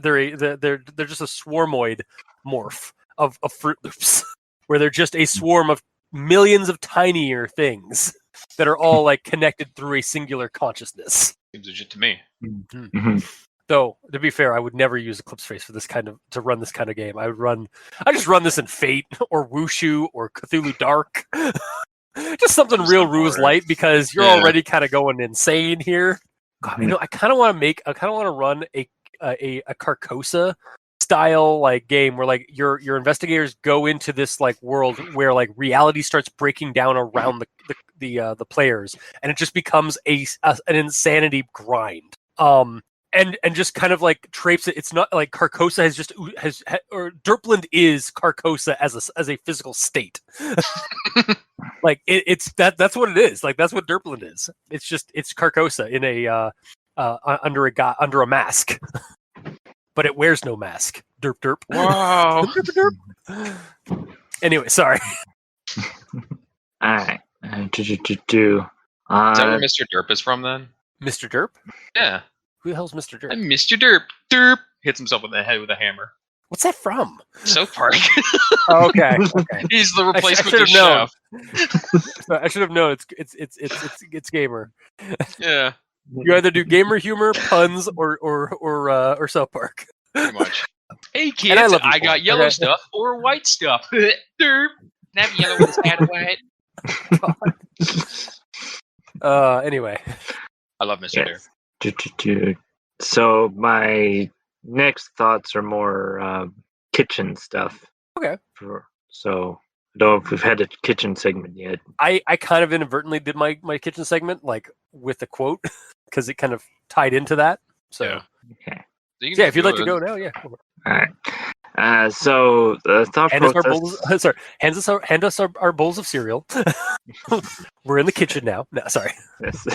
just a swarmoid morph of Fruit Loops, where they're just a swarm of millions of tinier things that are all connected through a singular consciousness. Seems legit to me. Mm-hmm. Though, to be fair, I would never use Eclipse Face for to run this kind of game. I just run this in Fate or Wushu or Cthulhu Dark. Just something real Ruse light, because you're already kind of going insane here. God, I kind of want to run a Carcosa style game where your investigators go into this world where reality starts breaking down around the players, and it just becomes an insanity grind. and just kind of like traipse it. It's not like Carcosa or Derpland is Carcosa as a physical state. Like it's that's what it is. Like that's what Derpland is. It's Carcosa in a under a mask, but it wears no mask. Derp derp. Wow. Derp, derp. Anyway, sorry. All right. Is that where Mr. Derp is from then? Mr. Derp? Yeah. Who the hell's Mr. Derp? I'm Mr. Derp. Derp. Hits himself in the head with a hammer. What's that from? South Park. Oh, okay. He's the replacement I of Chef. I should have known. It's gamer. Yeah. You either do gamer humor, puns, or South Park. Pretty much. Hey kids, I got yellow stuff or white stuff. Derp. Have yellow with sad white. Anyway. I love Mr. Derp. So my next thoughts are more kitchen stuff. Okay. So I don't know if we've had a kitchen segment yet. I kind of inadvertently did my kitchen segment like with a quote because it kind of tied into that. So yeah. Okay. Yeah, if you'd like to go now, yeah. All right. So the thought process. Hand us our bowls of cereal. We're in the kitchen now. No, sorry. Yes.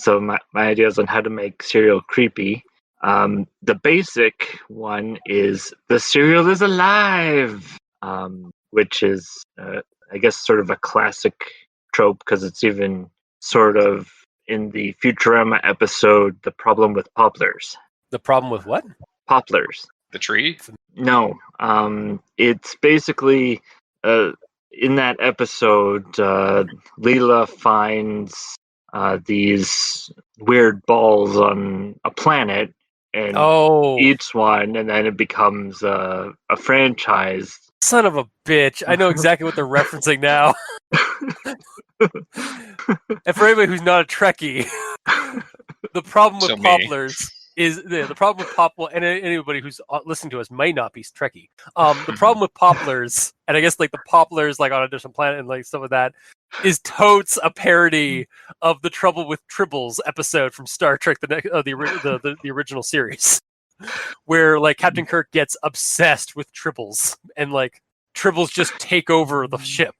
So my ideas on how to make cereal creepy. The basic one is the cereal is alive, which is, I guess, sort of a classic trope because it's even sort of in the Futurama episode, The Problem with Poplars. The problem with what? Poplars. The tree? No. It's basically, in that episode, Leela finds these weird balls on a planet and eats one, and then it becomes a franchise. Son of a bitch. I know exactly what they're referencing now. And for anybody who's not a Trekkie, the problem with Poplars is the problem with and anybody who's listening to us might not be Trekkie. The problem with Poplars, and I guess like the Poplars like on a different planet and like some of that, is totes a parody of the Trouble with Tribbles episode from Star Trek, the original series, where like Captain Kirk gets obsessed with Tribbles and like Tribbles just take over the ship.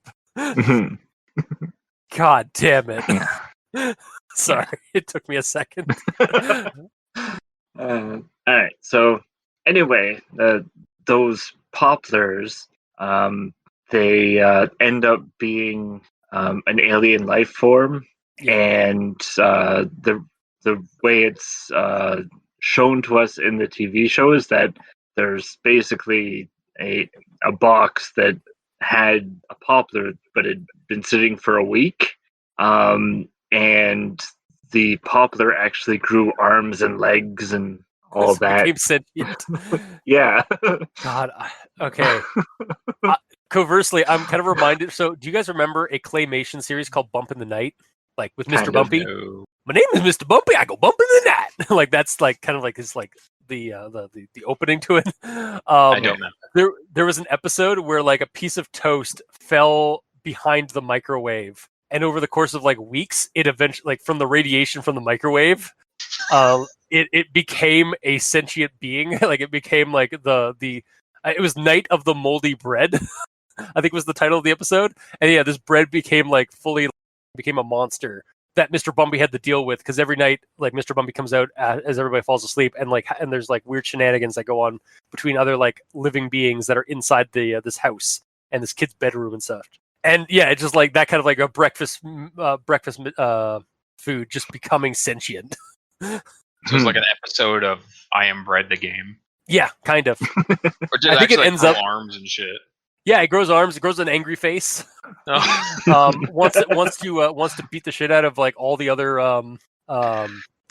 God damn it. Sorry, it took me a second. All right. So anyway, those Poplars, they end up being an alien life form, and the way it's shown to us in the TV show is that there's basically a box that had a poplar, but it had been sitting for a week, and the poplar actually grew arms and legs and all that. Became sentient. Yeah. God. Okay. Conversely, I'm kind of reminded. So, do you guys remember a claymation series called Bump in the Night, like with Mr. Bumpy? No. My name is Mr. Bumpy. I go bump in the night. Like that's like kind of like his like the opening to it. I don't know. There was an episode where like a piece of toast fell behind the microwave, and over the course of like weeks, it eventually, like from the radiation from the microwave, it became a sentient being. Like it became like it was Night of the Moldy Bread. I think was the title of the episode. And yeah, this bread became became a monster that Mr. Bumpy had to deal with, because every night, like Mr. Bumpy comes out as everybody falls asleep, and there's like weird shenanigans that go on between other like living beings that are inside this house and this kid's bedroom and stuff. And yeah, it's just like that kind of like a breakfast food just becoming sentient. So it's like an episode of I Am Bread the game. Yeah, kind of. Or did I think it ends up arms and shit. Yeah, it grows arms. It grows an angry face. Oh. Wants to beat the shit out of like all the other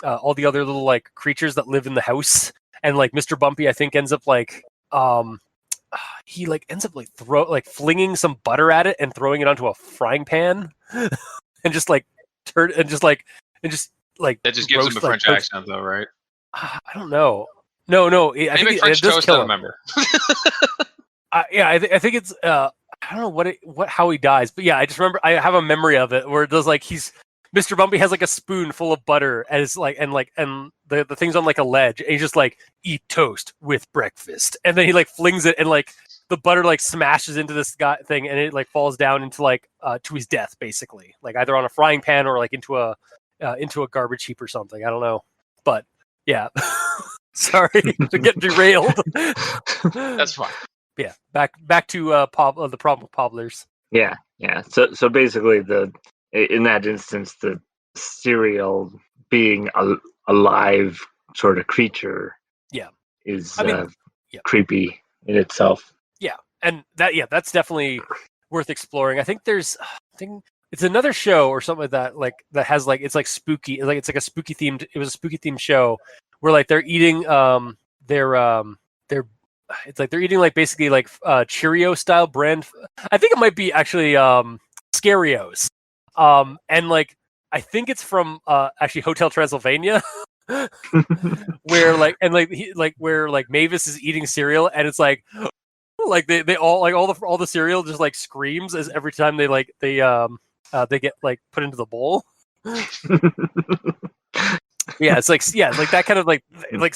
little like creatures that live in the house. And like Mr. Bumpy, I think ends up like he like ends up like flinging some butter at it and throwing it onto a frying pan, and just like that just gives him a French accent though, right? I don't know. No. I think French it does toast, kill I him. remember. Yeah, I think it's I don't know how he dies, but yeah, I just remember I have a memory of it where it does like he's Mr. Bumpy has like a spoon full of butter as like and the thing's on like a ledge, and he's just like, eat toast with breakfast, and then he like flings it, and like the butter like smashes into this guy thing, and it like falls down into like to his death, basically, like either on a frying pan or like into a garbage heap or something. I don't know, but yeah. Sorry to get derailed. That's fine. Yeah, back to the problem with Pobblers. Yeah. So basically, in that instance, the cereal being a live sort of creature, is creepy in itself. Yeah, and that's definitely worth exploring. I think it's another show or something like that, like that has like it's like spooky, like it's like a spooky themed. It was a spooky themed show where like they're eating it's like they're eating like basically like Cheerio style brand. I think it might be actually Scarios. And like I think it's from actually Hotel Transylvania. Where like and like where like Mavis is eating cereal, and it's like they all like all the cereal just like screams as every time they get like put into the bowl. It's like that kind of like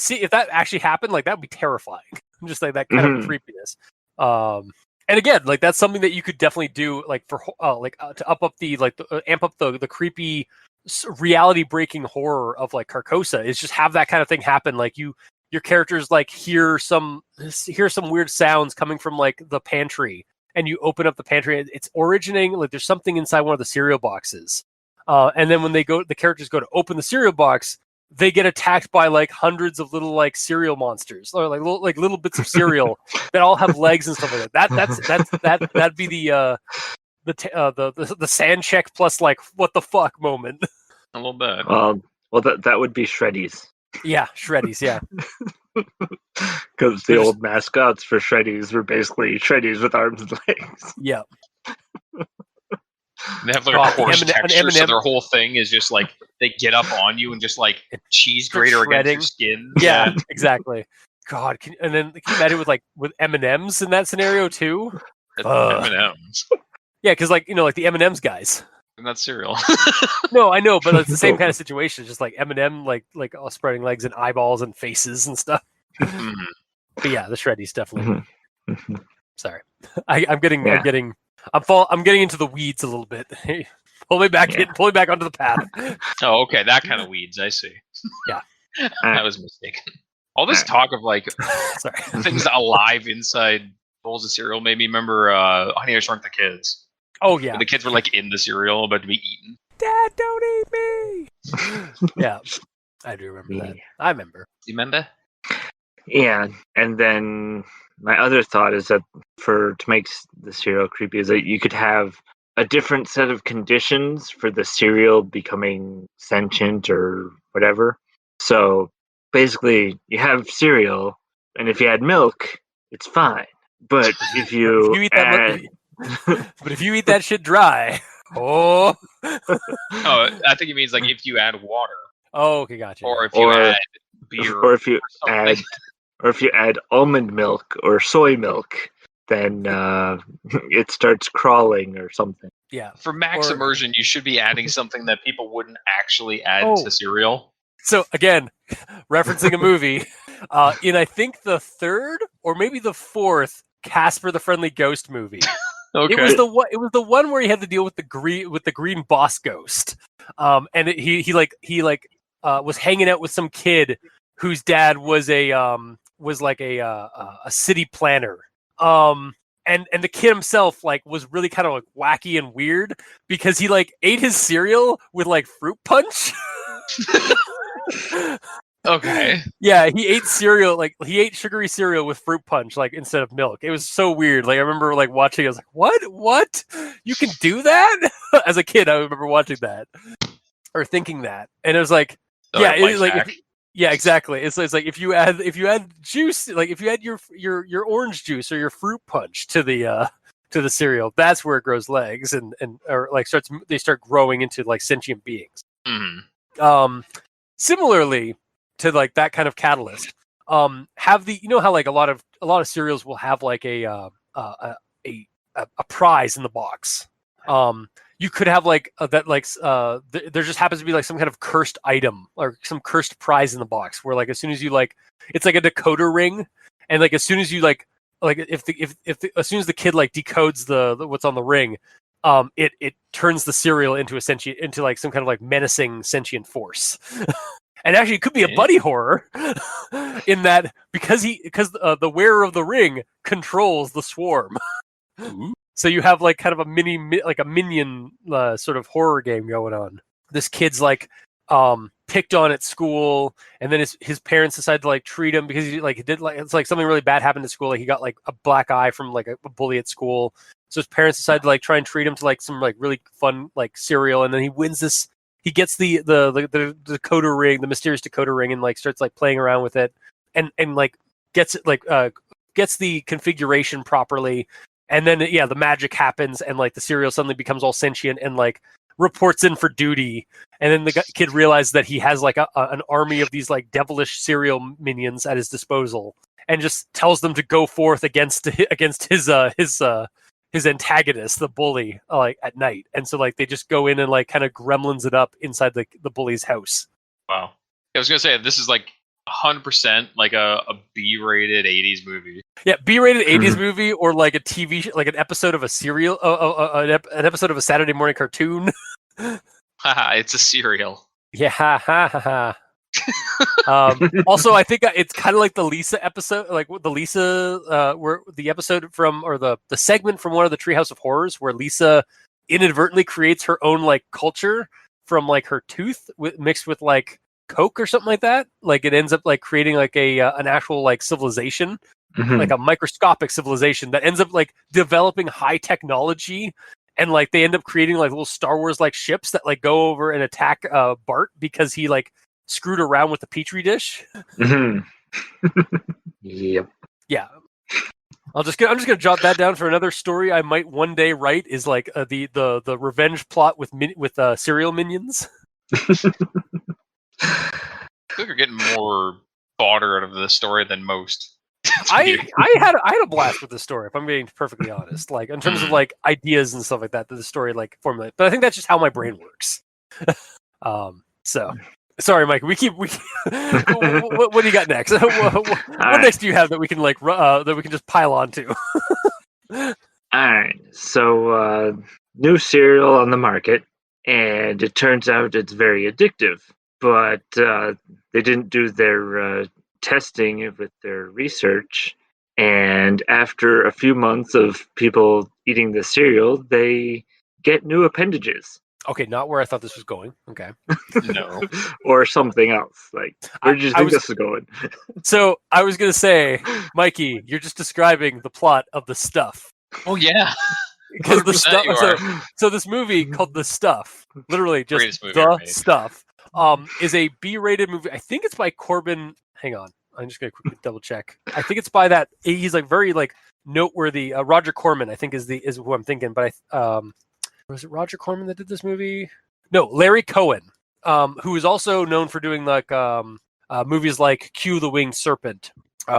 see if that actually happened, like that would be terrifying. Just like that kind of creepiness. And again, like that's something that you could definitely do, like for to up the amp up the creepy reality breaking horror of like Carcosa, is just have that kind of thing happen. Like your characters like hear some weird sounds coming from like the pantry, and you open up the pantry, it's originating like there's something inside one of the cereal boxes. And then when the characters go to open the cereal box, they get attacked by like hundreds of little like cereal monsters, or like little bits of cereal that all have legs and stuff like that. That'd be the sand check plus like what the fuck moment. A little bit. Well, that would be Shreddies. Yeah, Shreddies. Yeah, because the old mascots for Shreddies were basically Shreddies with arms and legs. Yeah. They have like a coarse texture, so their whole thing is just like they get up on you and just like cheese grater against your skin. Yeah, exactly. God, and then can you imagine with M&Ms in that scenario too? M&Ms. Yeah, because like like the M&Ms guys. And that's cereal. No, I know, but it's the same kind of situation. Just like M&M, like all spreading legs and eyeballs and faces and stuff. But yeah, the Shreddies definitely. Sorry, I'm getting into the weeds a little bit. Hey, pull me back onto the path. Oh, okay, that kind of weeds. I see. Yeah, I was mistaken. All this talk of like things alive inside bowls of cereal made me remember Honey, I Shrunk the Kids. Oh yeah, when the kids were like in the cereal about to be eaten. Dad, don't eat me. Yeah, I do remember that. I remember. You remember? Yeah, and then my other thought is that to make the cereal creepy is that you could have a different set of conditions for the cereal becoming sentient or whatever. So basically, you have cereal, and if you add milk, it's fine. But if you but if you eat that shit dry, I think it means like if you add water. Oh, okay, gotcha. Or if you add beer, or if you add almond milk or soy milk, then it starts crawling or something. Yeah. For max immersion, you should be adding something that people wouldn't actually add to cereal. So again, referencing a movie, in I think the third or maybe the fourth Casper the Friendly Ghost movie. Okay. It was the one where he had to deal with the green boss ghost. And he was hanging out with some kid whose dad was a city planner. And the kid himself like was really kind of like wacky and weird because he like ate his cereal with like fruit punch. Okay. Yeah, he ate sugary cereal with fruit punch like instead of milk. It was so weird. Like I remember like watching, I was like, "What? You can do that?" As a kid, I remember watching that or thinking that, and it was like, yeah, exactly. It's like if you add juice, like if you add your orange juice or your fruit punch to the cereal, that's where it grows legs and or like they start growing into like sentient beings. Mm-hmm. Similarly to like that kind of catalyst, have the how like a lot of cereals will have like a prize in the box. you could have like that like there just happens to be like some kind of cursed item or some cursed prize in the box where like as soon as you like it's like a decoder ring, and like as soon as you like as soon as the kid like decodes the what's on the ring, it turns the cereal into into like some kind of like menacing sentient force. And actually, it could be a buddy horror in that because the wearer of the ring controls the swarm. So you have like kind of a minion sort of horror game going on. This kid's like picked on at school, and then his parents decide to like treat him because he did like it's like something really bad happened at school. Like he got like a black eye from like a bully at school. So his parents decide to like try and treat him to like some like really fun like cereal, and then he wins this. He gets the decoder ring, the mysterious decoder ring, and like starts like playing around with it, and like gets it like gets the configuration properly, and then the magic happens, and like the cereal suddenly becomes all sentient and like reports in for duty, and then the kid realizes that he has like an army of these like devilish cereal minions at his disposal, and just tells them to go forth against his antagonist, the bully, like at night. And so like they just go in and like kind of gremlins it up inside the bully's house. Wow. I was gonna say this is like 100% like a B-rated 80s movie. Yeah, B-rated 80s movie, or like a TV, like an episode of a serial, an episode of a Saturday morning cartoon. It's a cereal. Yeah. Also, I think it's kind of like the Lisa episode, like the Lisa, where the episode from, or the segment from one of the Treehouse of Horrors, where Lisa inadvertently creates her own like culture from like her tooth mixed with like Coke or something like that. Like it ends up like creating like an actual like civilization, like a microscopic civilization that ends up like developing high technology. And like they end up creating like little Star Wars like ships that like go over and attack Bart because he like screwed around with the petri dish. Yep. Yeah. I'm just gonna jot that down for another story I might one day write. Is like the revenge plot with cereal minions. I think you're getting more fodder out of the story than most. I had a blast with the story, if I'm being perfectly honest. Like in terms of like ideas and stuff like that the story like formulate. But I think that's just how my brain works. So sorry, Mike. We keep. What do you got next? What next do you have that we can like that we can just pile on to? All right. So new cereal on the market, and it turns out it's very addictive. But they didn't do their testing with their research, and after a few months of people eating the cereal, they get new appendages. Okay, not where I thought this was going. Okay. No. Or something else. Like, where did you think this was going? So I was going to say, Mikey, you're just describing the plot of The Stuff. Oh, yeah. Because the stuff. So this movie called The Stuff, literally just The Stuff, is a B-rated movie. I think it's by Corbin. Hang on. I'm just going to quickly double check. I think it's by that. He's like very like noteworthy. Roger Corman, I think, is who I'm thinking. But was it Roger Corman that did this movie? No, Larry Cohen, who is also known for doing like movies like Q the Winged Serpent,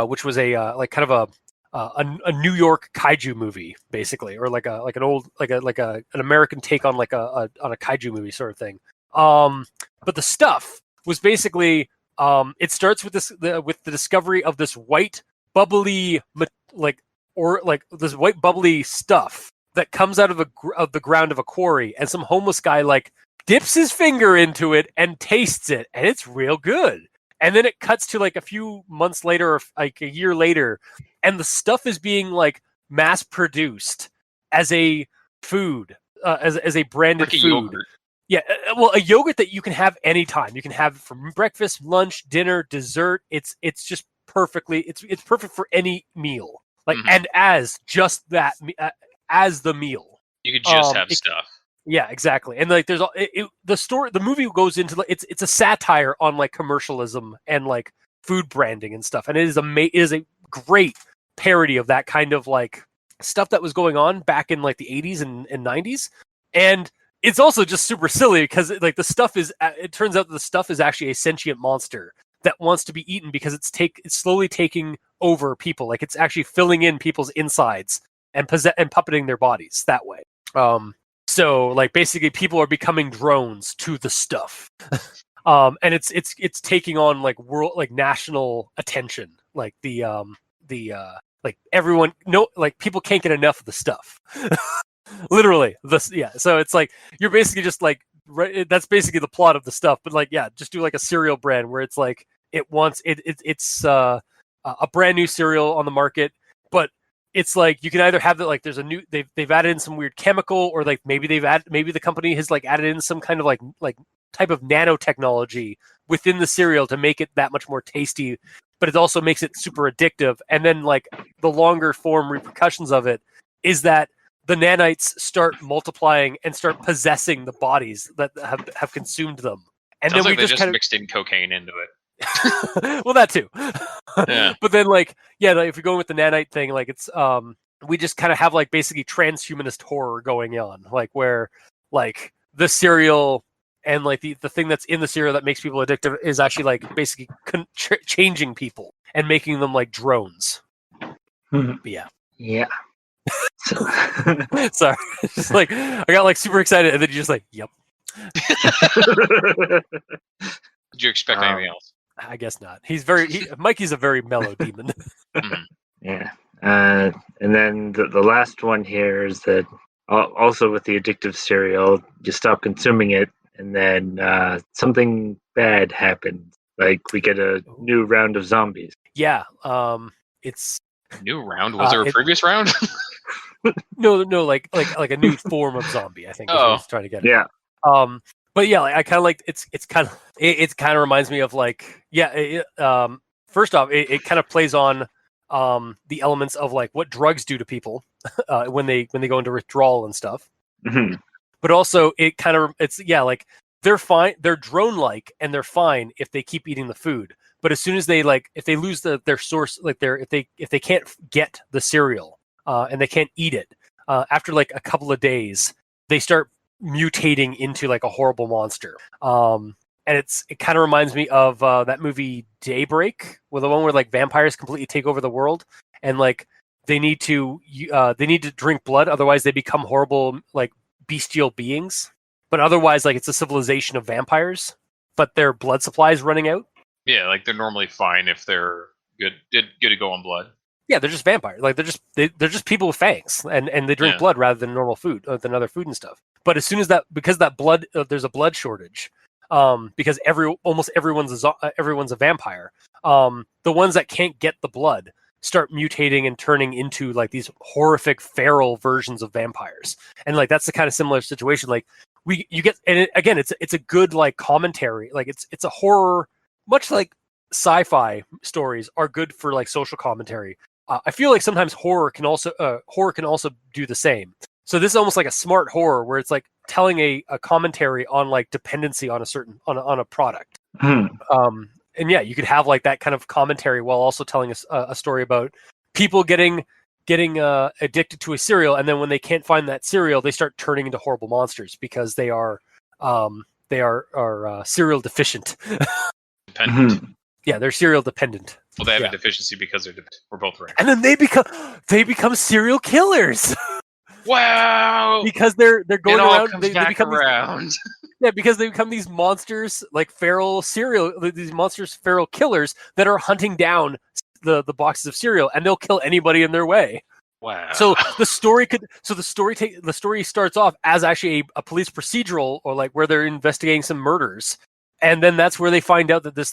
which was a like kind of a New York kaiju movie, basically, or like an old an American take on like on a kaiju movie sort of thing. But The Stuff was basically it starts with the discovery of this white bubbly this white bubbly stuff that comes out of the ground of a quarry, and some homeless guy like dips his finger into it and tastes it, and it's real good. And then it cuts to like a few months later, or like a year later, and the stuff is being like mass produced as a food, as a branded like food. Yogurt. Yeah, well, a yogurt that you can have anytime. You can have it for breakfast, lunch, dinner, dessert. It's just perfectly. It's perfect for any meal. Like and as just that. As the meal, you could just have stuff. Yeah, exactly. And like, there's the movie goes into it's a satire on like commercialism and like food branding and stuff, and it is a great parody of that kind of like stuff that was going on back in like the 80s and 90s. And it's also just super silly because like it turns out that the stuff is actually a sentient monster that wants to be eaten because it's slowly taking over people. Like it's actually filling in people's insides and puppeting their bodies that way. So like basically people are becoming drones to the stuff. And it's taking on like world like national attention. Like the like everyone like people can't get enough of the stuff. Literally. So it's like you're basically just like that's basically the plot of the stuff, but like just do like a cereal brand where it's like it's a brand new cereal on the market, but it's like you can either have that like there's a new they've added in some weird chemical, or like maybe maybe the company has like added in some kind of like type of nanotechnology within the cereal to make it that much more tasty, but it also makes it super addictive. And then like the longer form repercussions of it is that the nanites start multiplying and start possessing the bodies that have consumed them. And Sounds then like we they just just mixed in cocaine into it. well, that too. Yeah. But then like like, if you're going with the nanite thing, like it's we just kind of have like basically transhumanist horror going on, like where like the cereal and like the thing that's in the cereal that makes people addictive is actually like basically changing people and making them like drones. But yeah. So, Sorry. Just like I got like super excited and then you just like, yep. Did you expect anything else? I guess not. Mikey's a very mellow demon. Yeah. And then the last one here is that also with the addictive cereal, you stop consuming it, and then something bad happens. Like we get a new round of zombies. Yeah. It's A new round? Was there a previous round? no, like a new form of zombie, I think is what he's trying to get at. Yeah. But yeah, like, I kind of like it kind of reminds me of like first off, it kind of plays on the elements of like what drugs do to people when they go into withdrawal and stuff. Mm-hmm. But also like they're fine, they're drone like, and they're fine if they keep eating the food. But as soon as they if they lose their source, like if they can't get the cereal and they can't eat it after like a couple of days, they start mutating into like a horrible monster. And it kind of reminds me of that movie Daybreak, with the one where like vampires completely take over the world, and like they need to drink blood, otherwise they become horrible like bestial beings. But otherwise, like, it's a civilization of vampires, but their blood supply is running out. Yeah, like they're normally fine if they're good to go on blood. Yeah, they're just vampires. Like they're just people with fangs, and they drink blood rather than normal food, than other food and stuff. But as soon as because that blood, there's a blood shortage, because almost everyone's a vampire. The ones that can't get the blood start mutating and turning into like these horrific feral versions of vampires, and like that's the kind of similar situation. Like you get, and again, it's a good like commentary. Like it's a horror, much like sci-fi stories are good for like social commentary. I feel like sometimes horror can also do the same. So this is almost like a smart horror where it's like telling a commentary on like dependency on a certain on a product. And yeah, you could have like that kind of commentary while also telling a story about people getting addicted to a cereal, and then when they can't find that cereal, they start turning into horrible monsters because they are cereal deficient. Dependent. Yeah, they're cereal dependent. Well, they have a deficiency because they're we're both right. And then they become serial killers. Wow! Because they're going around. They become around. Because they become these monsters, like feral feral killers that are hunting down the boxes of cereal, and they'll kill anybody in their way. Wow! So the story starts off as actually a police procedural, or like where they're investigating some murders, and then that's where they find out that this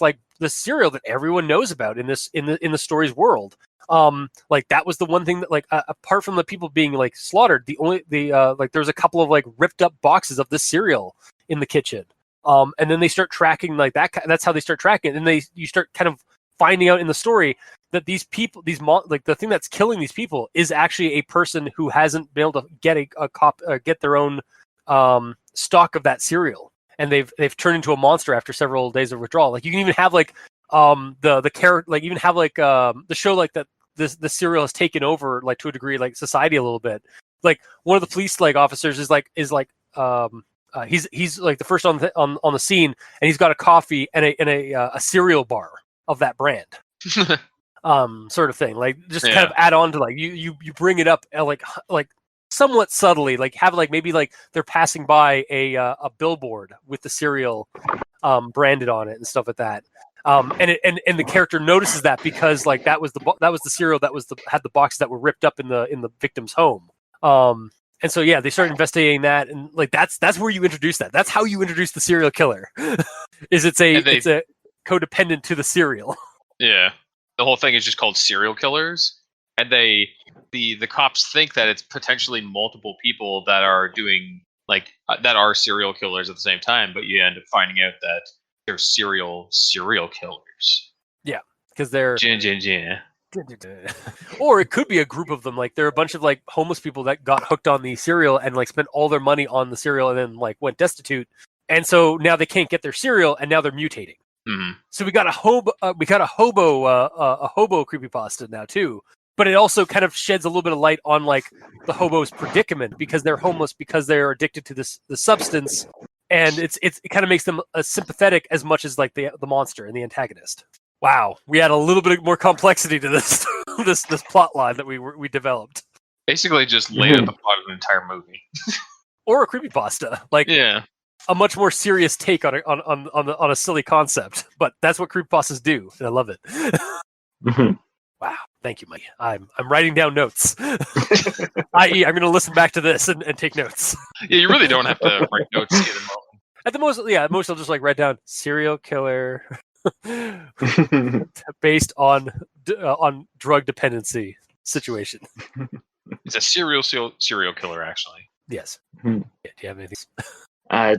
cereal that everyone knows about in the story's world. Like that was the one thing that like apart from the people being like slaughtered, like there's a couple of like ripped up boxes of this cereal in the kitchen. And then they start tracking like that. That's how they start tracking it. And you start kind of finding out in the story that these people, like the thing that's killing these people is actually a person who hasn't been able to get their own stock of that cereal, and they've turned into a monster after several days of withdrawal. Like you can even have like the character, like even have like the show like that the cereal has taken over like to a degree like society a little bit. Like one of the police like officers is like he's like the first on the scene, and he's got a coffee and a cereal bar of that brand. Sort of thing. Like just kind of add on to like you bring it up like somewhat subtly, like have like maybe like they're passing by a billboard with the cereal branded on it and stuff like that. And the character notices that because like that was the cereal that had the boxes that were ripped up in the victim's home. And so yeah, they start investigating that, and like that's where you introduce that. That's how you introduce the serial killer. It's a codependent to the cereal. Yeah, the whole thing is just called serial killers, and the cops think that it's potentially multiple people that are doing that are serial killers at the same time, but you end up finding out that they're serial killers. Yeah, because they're Gin. Or it could be a group of them. Like there are a bunch of like homeless people that got hooked on the cereal and like spent all their money on the cereal and then like went destitute, and so now they can't get their cereal and now they're mutating. Mm-hmm. So we got a hobo creepypasta now too. But it also kind of sheds a little bit of light on like the hobo's predicament because they're homeless because they're addicted to the substance, and it kind of makes them sympathetic as much as like the monster and the antagonist. Wow, we had a little bit more complexity to this this plot line that we developed. Basically, just laid out the plot of an entire movie, or a creepypasta, like a much more serious take on a silly concept. But that's what creepypastas do, and I love it. Wow, thank you, Mike. I'm writing down notes. I.e., I'm going to listen back to this and take notes. Yeah, you really don't have to write notes at the moment. At the most I'll just like write down serial killer based on drug dependency situation. It's a serial killer, actually. Yes. Hmm. Yeah, do you have anything?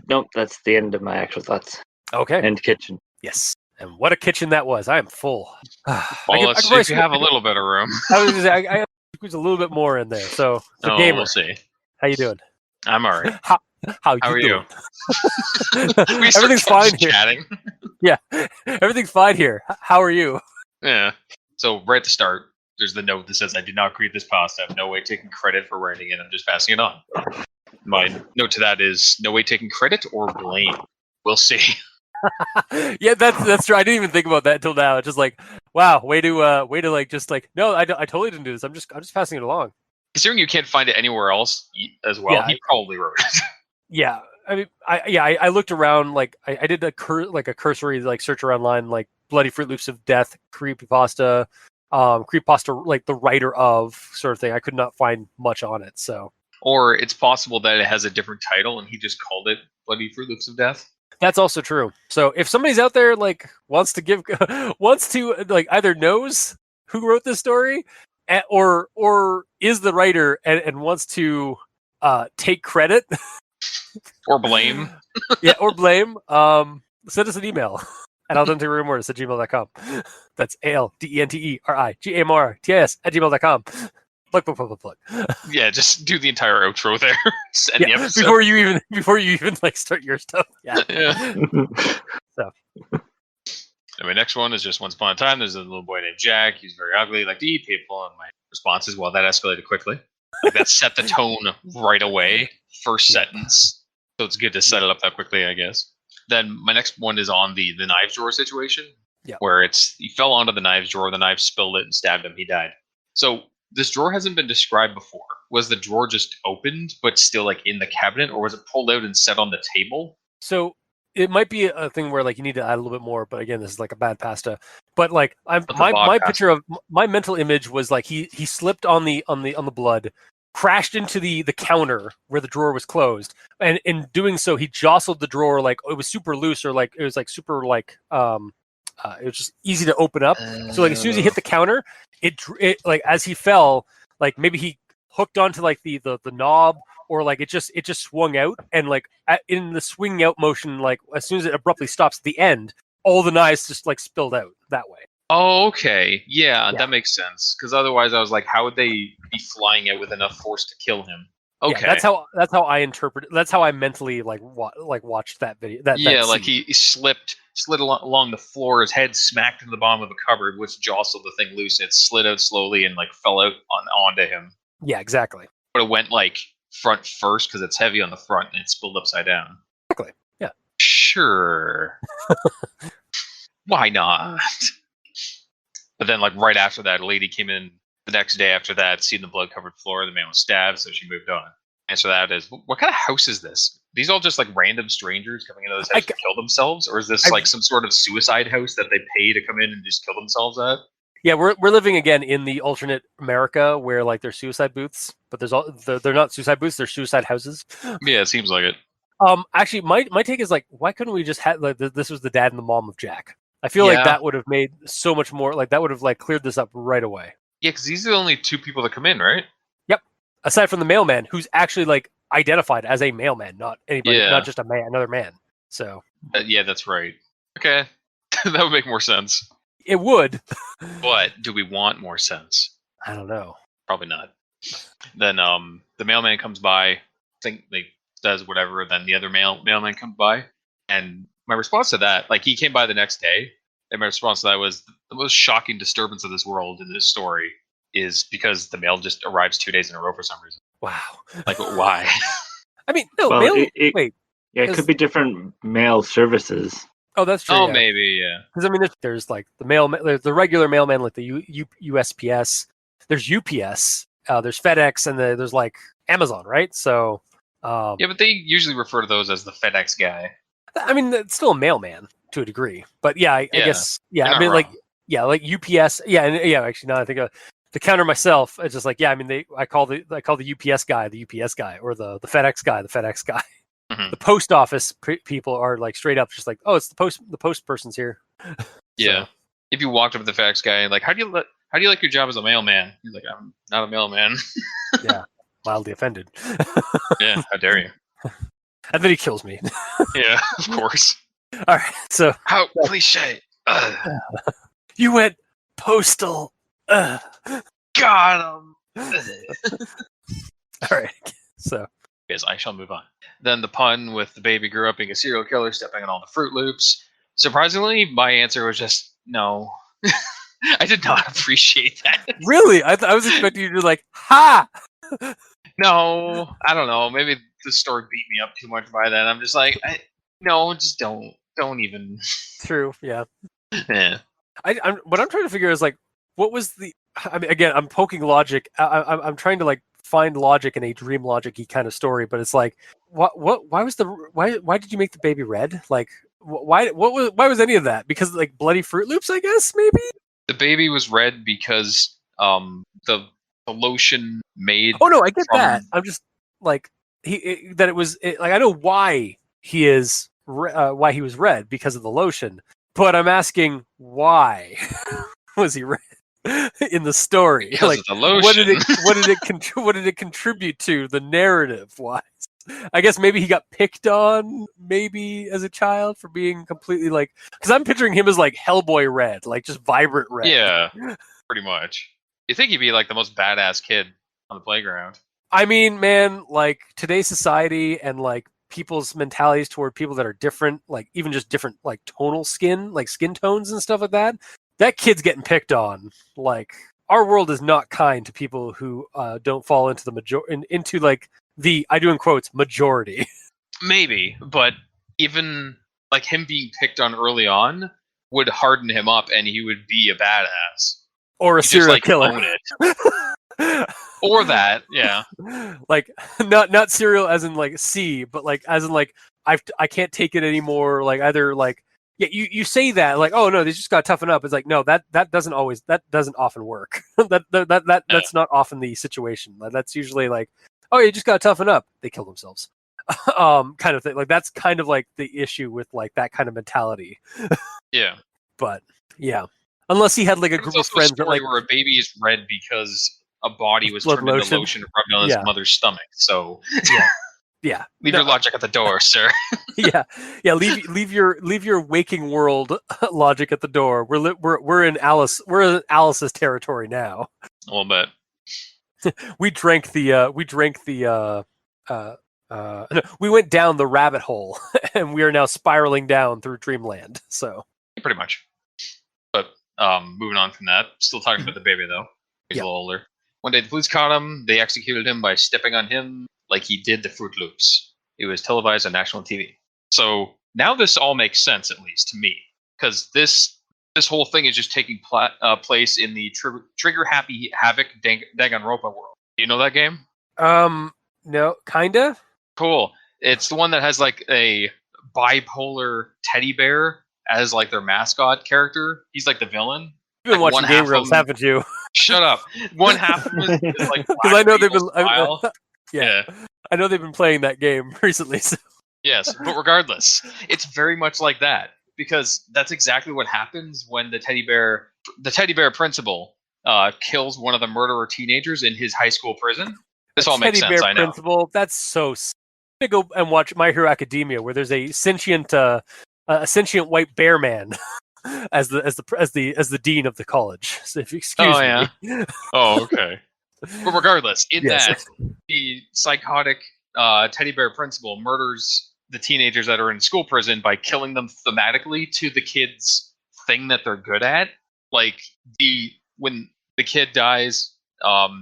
Nope, that's the end of my actual thoughts. Okay. And kitchen. Yes. And what a kitchen that was. I am full. Well, let's see if you have a little bit of room. I was going to say, I squeeze a little bit more in there. So, the gamer. We'll see. How you doing? I'm all right. How are you? Everything's fine here. Chatting. Yeah, everything's fine here. How are you? Yeah. So right at the start, there's the note that says, "I did not create this pasta. I have no way taking credit for writing it. I'm just passing it on." My note to that is, no way taking credit or blame. We'll see. Yeah, that's true. I didn't even think about that until now. It's just like, wow, way to like just like, no, I totally didn't do this. I'm just passing it along. Considering you can't find it anywhere else as well, yeah, he probably wrote it. Yeah, I mean, I looked around, like I did a cursory like search around line, like Bloody Fruit Loops of Death, creepypasta, like the writer of sort of thing. I could not find much on it. So, or it's possible that it has a different title and he just called it Bloody Fruit Loops of Death. That's also true. So if somebody's out there like wants to like either knows who wrote this story, or is the writer and wants to take credit or blame, yeah, or blame, send us an email at aldenteremortis@gmail.com. That's ALDENTERIGAMORTIS@gmail.com. Plug. Yeah, just do the entire outro there. Yeah, the before you even like start your stuff. Yeah. So. And my next one is just once upon a time. There's a little boy named Jack. He's very ugly, like to eat people. And my response is, well, that escalated quickly. Like, that set the tone right away. First sentence. So it's good to set it up that quickly, I guess. Then my next one is on the knives drawer situation. Yeah. Where he fell onto the knives drawer, the knife spilled it and stabbed him. He died. So this drawer hasn't been described before. Was the drawer just opened, but still like in the cabinet, or was it pulled out and set on the table? So it might be a thing where like you need to add a little bit more, but again, this is like a bad pasta. But like my picture of my mental image was like he slipped on the blood, crashed into the counter where the drawer was closed, and in doing so he jostled the drawer like it was super loose, or like it was like super like it was just easy to open up. So like as soon as he hit the counter, it like as he fell, like maybe he hooked onto like the knob, or like it just swung out, and like in the swinging out motion, like as soon as it abruptly stops at the end, all the knives just like spilled out that way. Oh, okay. Yeah, that makes sense. Because otherwise I was like, how would they be flying out with enough force to kill him? Okay. Yeah, that's how I interpret it. That's how I mentally watched that video. That like he slid along the floor, his head smacked into the bottom of a cupboard, which jostled the thing loose. It slid out slowly and like fell out onto him. Yeah, exactly. But it went like front first because it's heavy on the front and it spilled upside down. Exactly. Yeah. Sure. Why not? But then like right after that, a lady came in The next day after that, seeing the blood-covered floor, the man was stabbed, so she moved on. Answer that is, what kind of house is this? These all just like random strangers coming into this house to kill themselves, or is this like some sort of suicide house that they pay to come in and just kill themselves at? Yeah, we're living again in the alternate America where like there's suicide booths, but they're not suicide booths; they're suicide houses. Yeah, it seems like it. Actually, my take is like, why couldn't we just have like this was the dad and the mom of Jack? I feel like that would have made so much more. Like that would have like cleared this up right away. Yeah, because these are the only two people that come in, right? Yep. Aside from the mailman, who's actually like identified as a mailman, not anybody, not just a man, another man. So. Yeah, that's right. Okay, that would make more sense. It would. But do we want more sense? I don't know. Probably not. Then the mailman comes by, does whatever, then the other mailman comes by. And my response to that, like he came by the next day, and my response to that was the most shocking disturbance of this world in this story is because the mail just arrives 2 days in a row for some reason. Wow. Like why? I mean, no, Well, mail. Wait. Yeah, it could be different mail services. Oh, that's true. Oh, yeah. maybe, yeah. Because I mean, there's like there's the regular mailman, like the USPS. There's UPS. There's FedEx, and there's like Amazon, right? So. Yeah, but they usually refer to those as the FedEx guy. I mean, it's still a mailman to a degree, but yeah, I guess, yeah. I mean, wrong. like UPS, yeah, and yeah. Actually, now I think to counter myself, it's just like, yeah. I mean, I call the UPS guy the UPS guy, or the FedEx guy the FedEx guy. Mm-hmm. The post office people are like straight up just like, oh, it's the post person's here. Yeah. So. If you walked up to the FedEx guy, like, how do you like your job as a mailman? He's like, I'm not a mailman. Yeah, mildly offended. Yeah, how dare you? And then he kills me. Yeah, of course. All right, so how cliche. You went postal. Got him. All right, so. Yes, I shall move on. Then the pun with the baby grew up being a serial killer, stepping on all the Fruit Loops. Surprisingly, my answer was just no. I did not appreciate that. Really? I was expecting you to be like, ha! No, I don't know. Maybe the story beat me up too much by then. I'm just like, no, just don't even. True. Yeah. Yeah. What I'm trying to figure is like, what was the? I mean, again, I'm poking logic. I'm trying to like find logic in a dream logic-y kind of story, but it's like, why did you make the baby red? Like, why was any of that? Because like bloody Fruit Loops, I guess maybe. The baby was red because the lotion made. Oh no, I get that. I'm just like like I know why he is why he was red because of the lotion, but I'm asking why was he red in the story? Because like of the lotion. What did it contribute to the narrative wise? I guess maybe he got picked on maybe as a child for being completely like, because I'm picturing him as like Hellboy red, like just vibrant red. Yeah, pretty much. You think he'd be like the most badass kid on the playground. I mean, man, like today's society and like people's mentalities toward people that are different, like even just different like tonal skin, like skin tones and stuff like that. That kid's getting picked on. Like our world is not kind to people who don't fall into into like the, I do in quotes, majority. Maybe, but even like him being picked on early on would harden him up, and he would be a badass. Or a serial killer. Own it. Or that, yeah. Like not serial as in like C, but like as in like I can't take it anymore. Like either like yeah, you say that like, oh no, they just got to toughen up. It's like no, that doesn't often work. That's not often the situation. That's usually like, oh, you just got to toughen up. They kill themselves. Kind of thing. Like that's kind of like the issue with like that kind of mentality. Yeah. But yeah. Unless he had like a group of friends that like where a baby is red because a body was turned into lotion and rubbed on his mother's stomach. So yeah. Leave your logic at the door, sir. yeah. Leave your waking world logic at the door. We're in Alice's territory now. A little bit. We went down the rabbit hole, and we are now spiraling down through dreamland. So pretty much. But moving on from that, still talking about the baby though. He's a little older. One day the police caught him. They executed him by stepping on him like he did the Fruit Loops. It was televised on national TV. So now this all makes sense, at least to me, because this this whole thing is just taking place in the Trigger Happy Havoc Danganronpa world. Do you know that game? No, kinda. Cool. It's the one that has like a bipolar teddy bear as like their mascot character. He's like the villain. You've been Like, watching Game Grumps, haven't you? Shut up. One half of it is like Because I know they've been. yeah. I know they've been playing that game recently. So. Yes, but regardless, it's very much like that because that's exactly what happens when the teddy bear principal, kills one of the murderer teenagers in his high school prison. This all makes sense. I know. Principal, that's so. I'm gonna go and watch My Hero Academia, where there's a sentient white bear man as the dean of the college. So if you excuse me. Yeah. Oh, okay. But regardless, in that the psychotic teddy bear principal murders the teenagers that are in school prison by killing them thematically to the kid's thing that they're good at. Like when the kid dies,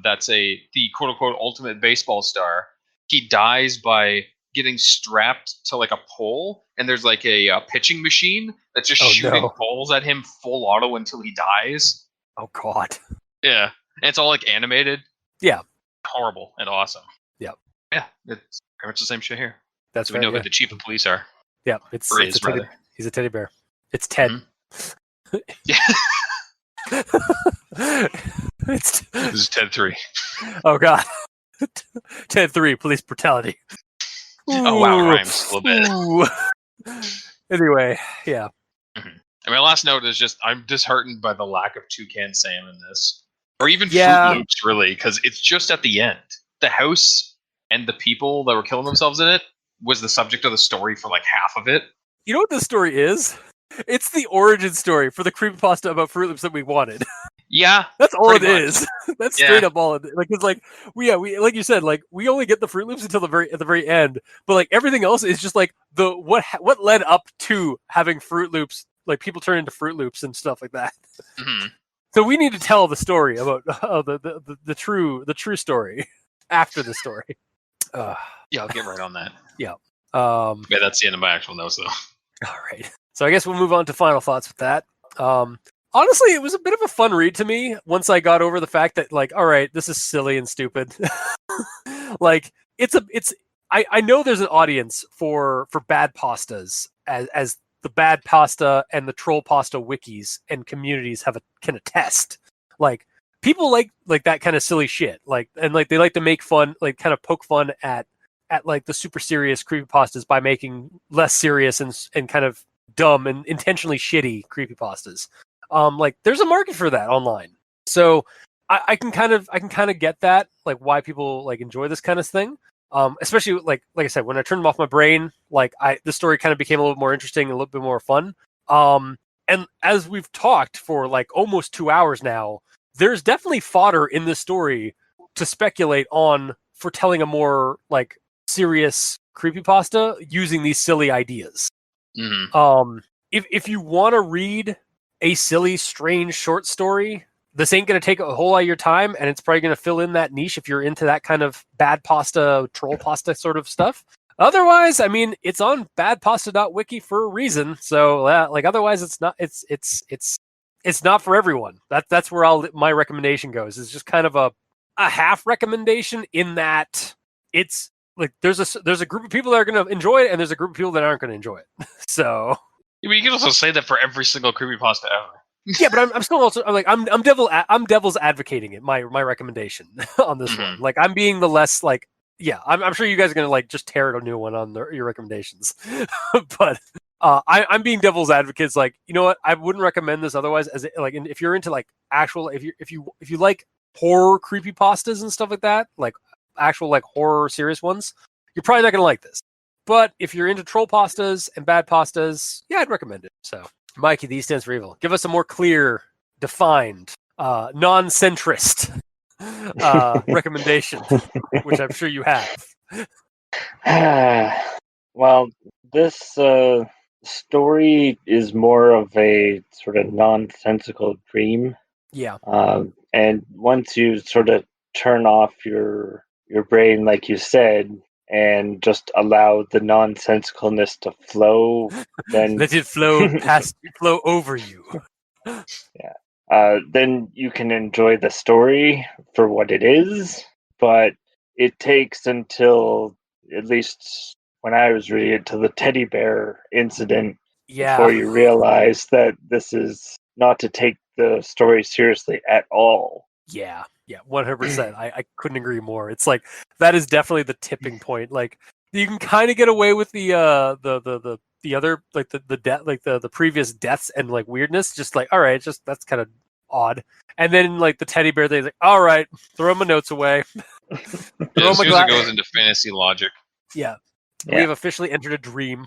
that's the quote unquote ultimate baseball star. He dies by getting strapped to like a pole, and there's like a pitching machine that's just shooting balls at him full auto until he dies. Oh God. Yeah, and it's all like animated. Yeah. Horrible and awesome. Yeah. Yeah, it's pretty much the same shit here. That's so we know who the chief of police are. Yeah, it's a teddy, he's a teddy bear. It's Ted. Mm-hmm. Yeah. This is Ted 3. Oh God. Ted 3, police brutality. Oh wow, it rhymes a little bit. Anyway, yeah. Mm-hmm. And my last note is just I'm disheartened by the lack of Toucan Sam in this. Or even Fruit Loops, really, because it's just at the end. The house and the people that were killing themselves in it was the subject of the story for like half of it. You know what this story is? It's the origin story for the creepypasta about Fruit Loops that we wanted. Yeah, that's all it is. That's straight up all it is. Like it's like we like you said, like we only get the Fruit Loops until at the very end, but like everything else is just like the what led up to having Fruit Loops, like people turn into Fruit Loops and stuff like that. Mm-hmm. So we need to tell the story about the true story after the story. Yeah, I'll get right on that. Yeah. Yeah, that's the end of my actual notes, though. All right. So I guess we'll move on to final thoughts with that. Honestly, it was a bit of a fun read to me once I got over the fact that, like, all right, this is silly and stupid. Like, I know there's an audience for bad pastas as the bad pasta and the troll pasta wikis and communities can attest. Like, people like that kind of silly shit. Like, and like they like to make fun, like kind of poke fun at like the super serious creepypastas by making less serious and kind of dumb and intentionally shitty creepypastas. Like there's a market for that online. So I can kind of get that, like why people like enjoy this kind of thing. Especially like I said, when I turned them off my brain, like the story kind of became a little more interesting and a little bit more fun. And as we've talked for like almost 2 hours now, there's definitely fodder in this story to speculate on for telling a more like serious creepypasta using these silly ideas. Mm-hmm. If you want to read a silly, strange short story, this ain't going to take a whole lot of your time, and it's probably going to fill in that niche if you're into that kind of bad pasta, troll pasta sort of stuff. Otherwise, I mean, it's on Badpasta.wiki for a reason. So, like, otherwise, it's not for everyone. That's where my recommendation goes. It's just kind of a half recommendation in that it's like there's a group of people that are going to enjoy it, and there's a group of people that aren't going to enjoy it. So. I mean, you can also say that for every single creepypasta ever. Yeah, but I'm still also I'm devil's advocating it. My recommendation on this one, like I'm being the less like I'm sure you guys are gonna like just tear a new one on your recommendations, but I'm being devil's advocate. It's like, you know what, I wouldn't recommend this otherwise. As like if you're into like actual if you like horror creepypastas and stuff like that, like actual like horror serious ones, you're probably not gonna like this. But if you're into troll pastas and bad pastas, yeah, I'd recommend it. So, Mikey, the E stands for evil. Give us a more clear, defined, non-centrist recommendation, which I'm sure you have. Well, this story is more of a sort of nonsensical dream. Yeah. And once you sort of turn off your brain, like you said, and just allow the nonsensicalness to flow, then let it flow over you. Then you can enjoy the story for what it is, but it takes until, at least when I was reading it, till the teddy bear incident before Yeah. you realize that this is not to take the story seriously at all. Yeah. 100%. I couldn't agree more. It's like that is definitely the tipping point. Like you can kind of get away with the other like the death like the previous deaths and like weirdness. Just like all right, just that's kind of odd. And then like the teddy bear thing's like all right, throw my notes away. As soon as it goes into fantasy logic. Yeah. We have officially entered a dream.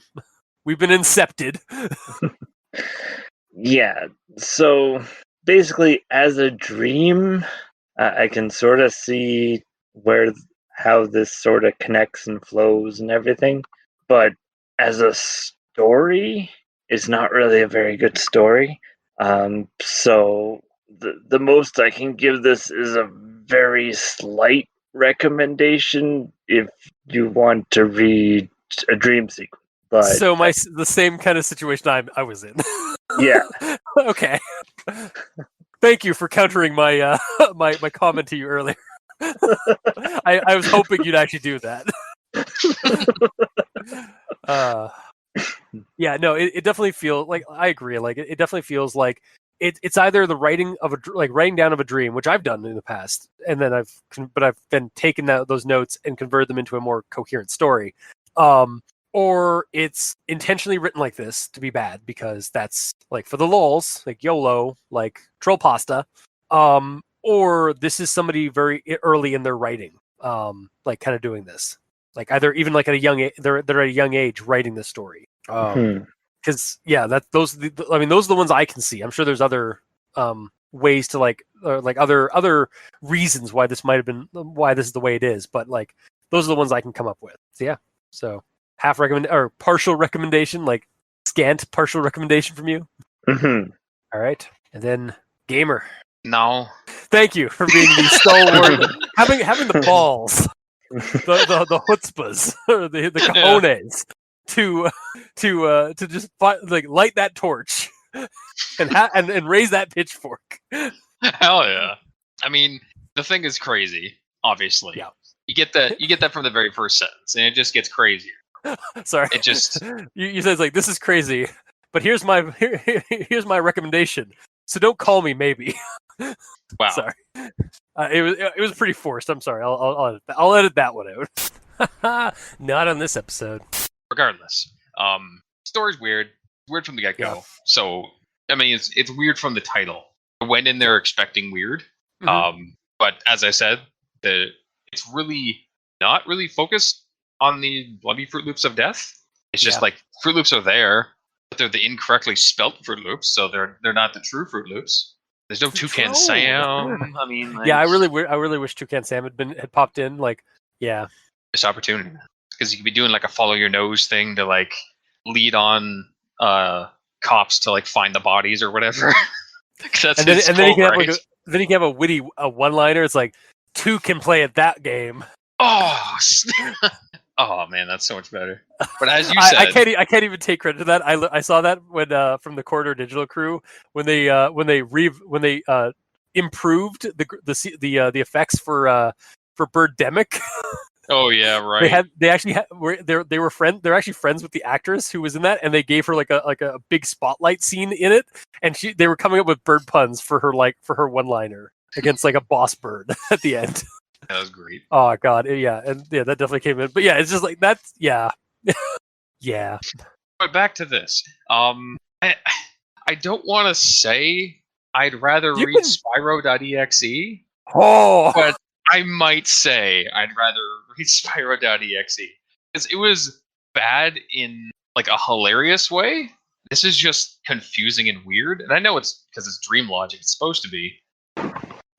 We've been incepted. Yeah. So basically, as a dream, I can sort of see how this sort of connects and flows and everything, but as a story, it's not really a very good story. So the most I can give this is a very slight recommendation if you want to read a dream sequence. But So the same kind of situation I was in. Yeah. Okay. Thank you for countering my my comment to you earlier. I was hoping you'd actually do that. Yeah, no, it definitely feels like I agree. Like it definitely feels like it's either the writing of writing down of a dream, which I've done in the past, and then I've then taken those notes and converted them into a more coherent story. Or it's intentionally written like this to be bad because that's like for the lulz, like YOLO, like troll pasta. Or this is somebody very early in their writing, like kind of doing this, like either even like at a young they're at a young age writing this story. Because those are the ones I can see. I'm sure there's other ways to like other reasons why this might have been why this is the way it is, but like those are the ones I can come up with. So yeah, so half recommend or partial recommendation, like scant partial recommendation from you. All right, and then gamer. No. Thank you for being the stalwart, having the balls, the chutzpahs, or the cojones to just like light that torch and raise that pitchfork. Hell yeah! I mean, the thing is crazy. Obviously, Yeah. You get that from the very first sentence, and it just gets crazier. Sorry, it just you said it's like this is crazy, but here's my recommendation. So don't call me maybe. Wow. Sorry, it was pretty forced. I'm sorry. I'll edit that one out. Not on this episode. Regardless, story's weird. Weird from the get go. Yeah. So I mean, it's weird from the title. I went in there expecting weird. Mm-hmm. But as I said, it's really not really focused on the bloody Fruit Loops of death. It's just like Fruit Loops are there, but they're the incorrectly spelt Fruit Loops, so they're not the true Fruit Loops. There's no Toucan Sam. I mean, I really wish Toucan Sam had popped in. Like, yeah, this opportunity because you could be doing like a follow your nose thing to like lead on cops to like find the bodies or whatever. Then he can have a witty one-liner. It's like, two can play at that game. Oh, oh man, that's so much better. But as you said, I can't even take credit to that. I saw that when from the Corridor Digital crew when they improved the effects for Birdemic. Oh yeah, right. They're actually friends with the actress who was in that, and they gave her like a big spotlight scene in it, and they were coming up with bird puns for her one-liner against like a boss bird at the end. That was great. Oh god, yeah, and yeah, that definitely came in. But yeah, it's just like that's yeah. But back to this. I don't want to say I'd rather read Spyro.exe. Oh, but I might say I'd rather read Spyro.exe because it was bad in like a hilarious way. This is just confusing and weird, and I know it's because it's dream logic. It's supposed to be.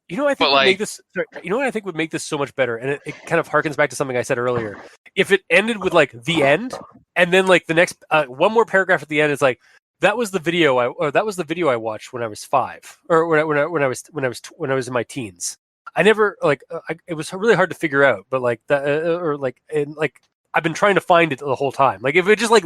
You know, I think would make this. You know what I think would make this so much better, and it kind of harkens back to something I said earlier. If it ended with like the end, and then like the next one more paragraph at the end is like that was the video I watched when I was 5, or when I was in my teens. I never it was really hard to figure out, but like that I've been trying to find it the whole time. Like if it just like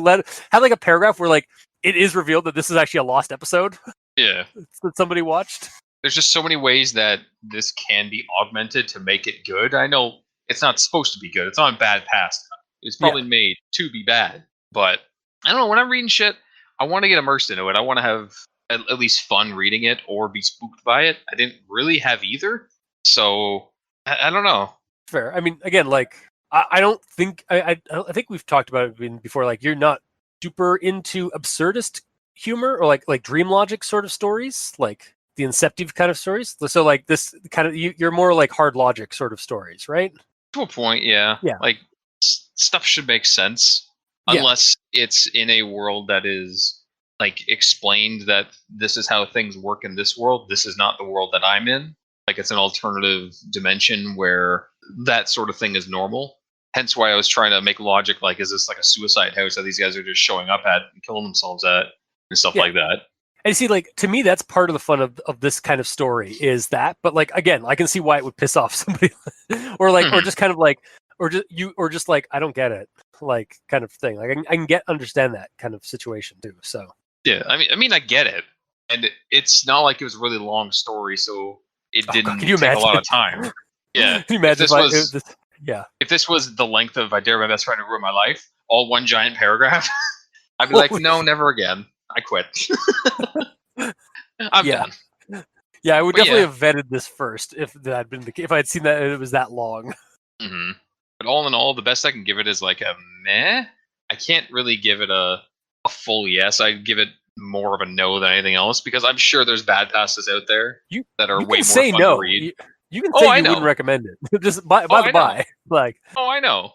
had like a paragraph where like it is revealed that this is actually a lost episode. Yeah. that somebody watched. There's just so many ways that this can be augmented to make it good. I know it's not supposed to be good. It's on Badpasta. It's probably made to be bad. But I don't know. When I'm reading shit, I want to get immersed into it. I want to have at least fun reading it or be spooked by it. I didn't really have either. So I don't know. Fair. I mean, again, like I don't think I think we've talked about it before. Like you're not super into absurdist humor or like dream logic sort of stories, like the Inceptive kind of stories. So like this kind of you're more like hard logic sort of stories, right? To a point, yeah. Yeah. Like stuff should make sense unless it's in a world that is like explained that this is how things work in this world. This is not the world that I'm in. Like it's an alternative dimension where that sort of thing is normal. Hence why I was trying to make logic like, is this like a suicide house that these guys are just showing up at and killing themselves at and stuff like that? And see, like to me, that's part of the fun of this kind of story is that. But like again, I can see why it would piss off somebody, or like, or just kind of like, or just like I don't get it, like kind of thing. Like I can understand that kind of situation too. So yeah, I mean, I get it, and it's not like it was a really long story, so it didn't take a lot of time. Yeah, can you imagine if this was the length of I Dare My Best Friend to Ruin My Life, all one giant paragraph, I'd be like, no, never again. I quit. I'm done. Yeah, I would definitely have vetted this first if that had been if I had seen that it was that long. Mm-hmm. But all in all, the best I can give it is like a meh. I can't really give it a full yes. I'd give it more of a no than anything else because I'm sure there's Badpastas out there that are way more fun to read. You can say you wouldn't recommend it. Just by the by. Like, I know.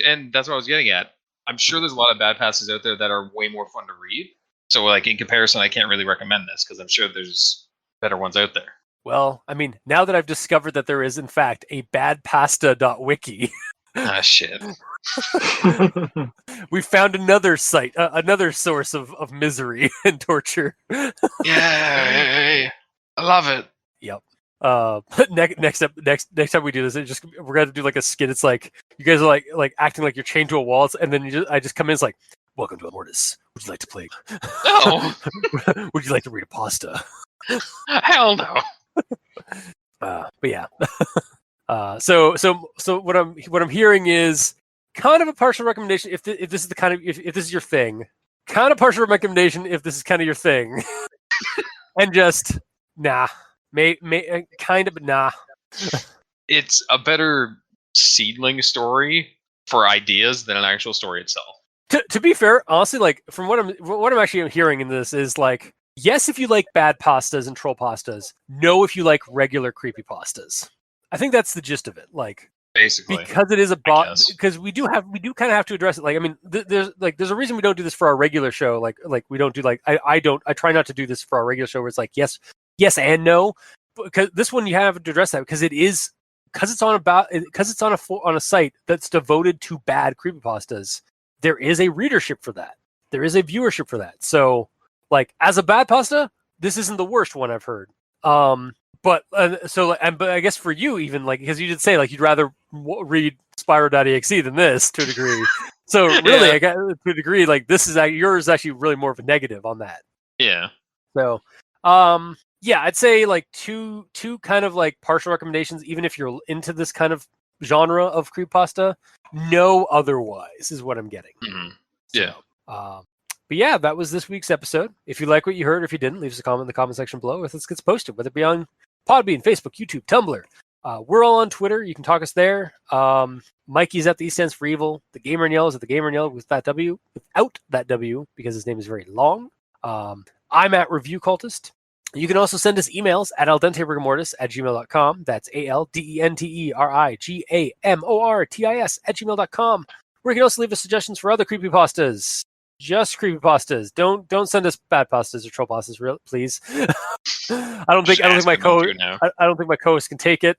And that's what I was getting at. I'm sure there's a lot of Badpastas out there that are way more fun to read. So, like, in comparison, I can't really recommend this because I'm sure there's better ones out there. Well, I mean, now that I've discovered that there is, in fact, a Badpasta.wiki. Ah, shit. We found another site, another source of misery and torture. Yay! I love it. Yep. Next time we do this, we're gonna do like a skit. It's like you guys are like acting like you're chained to a wall, and then I just come in. It's like, welcome to Mortis. Would you like to play? No. Would you like to read a pasta? Hell no. But yeah. So what I'm hearing is kind of a partial recommendation if this is the kind of if this is your thing. Kind of partial recommendation if this is kind of your thing. And just nah. Kind of, but nah. It's a better seedling story for ideas than an actual story itself. To be fair, honestly, like from what I'm actually hearing in this is like, yes, if you like bad pastas and troll pastas, no, if you like regular creepy pastas. I think that's the gist of it. Like, basically, because it is a bot. Because we do kind of have to address it. Like, I mean, there's a reason we don't do this for our regular show. Like we don't do I try not to do this for our regular show where it's like yes and no. Because this one you have to address that because it's on a site that's devoted to bad creepypastas. There is a readership for that. There is a viewership for that. So, like, as a bad pasta, this isn't the worst one I've heard. But I guess for you, even like, because you did say like you'd rather read Spyro.exe than this to a degree. So really, I got to a degree, like this is yours is actually really more of a negative on that. Yeah. So, yeah, I'd say like two kind of like partial recommendations, even if you're into this kind of genre of creepypasta. No otherwise is what I'm getting. Mm-hmm. Yeah. So, but yeah, that was this week's episode. If you like what you heard, or if you didn't, leave us a comment in the comment section below. If this gets posted, whether it be on Podbean, Facebook, YouTube, Tumblr. We're all on Twitter. You can talk us there. Mikey's at the E stands for evil. The Gamer and Yell is at the Gamer and Yell without that W, because his name is very long. I'm at Review Cultist. You can also send us emails at aldenterigamortis@gmail.com. That's ALDENTERIGAMORTIS@gmail.com. Where you can also leave us suggestions for other creepypastas. Just creepypastas. Don't send us bad pastas or troll pastas, please. I don't think my co-host can take it.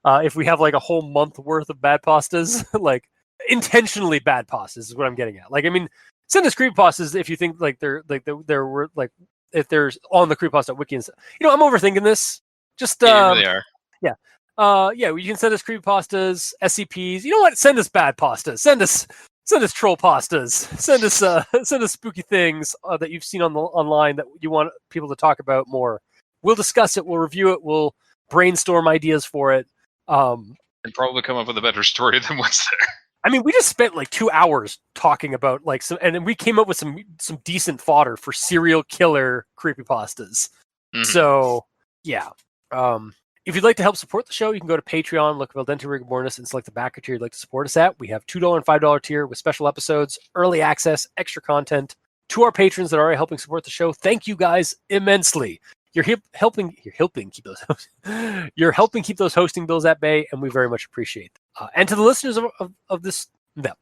If we have like a whole month worth of bad pastas, like intentionally bad pastas is what I'm getting at. Like, I mean, send us creepypastas if you think like they're if there's on the creepypasta.wiki and stuff. I'm overthinking this. Just you really are. Yeah. You can send us creepypastas, SCPs. You know what? Send us bad pastas. Send us Send us troll pastas. Send us spooky things that you've seen online that you want people to talk about more. We'll discuss it. We'll review it. We'll brainstorm ideas for it. And probably come up with a better story than what's there. I mean, we just spent like 2 hours talking about like some, and then we came up with some decent fodder for serial killer creepypastas. Mhm. So yeah. If you'd like to help support the show, you can go to Patreon, look up Al Dente Rigor Mortis, and select the backer tier you'd like to support us at. We have $2 and $5 tier with special episodes, early access, extra content. To our patrons that are already helping support the show, thank you guys immensely. You're helping keep those you're helping keep those hosting bills at bay, and we very much appreciate that. And to the listeners of this,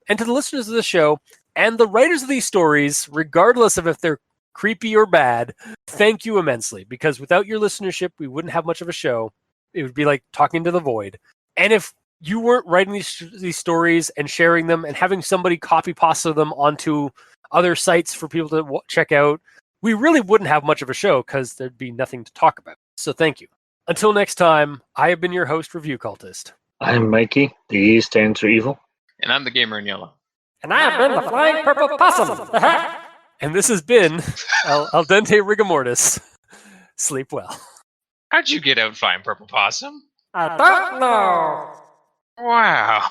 and to the listeners of this show, and the writers of these stories, regardless of if they're creepy or bad, thank you immensely. Because without your listenership, we wouldn't have much of a show. It would be like talking to the void. And if you weren't writing these stories and sharing them and having somebody copy pasta them onto other sites for people to check out, we really wouldn't have much of a show because there'd be nothing to talk about. So thank you. Until next time, I have been your host, Review Cultist. I'm Mikey. The E stands for evil. And I'm the gamer in yellow. And I have been the Flying Purple Possum. And this has been Al Dente Rigor Mortis. Sleep well. How'd you get out, Flying Purple Possum? I don't know. Wow.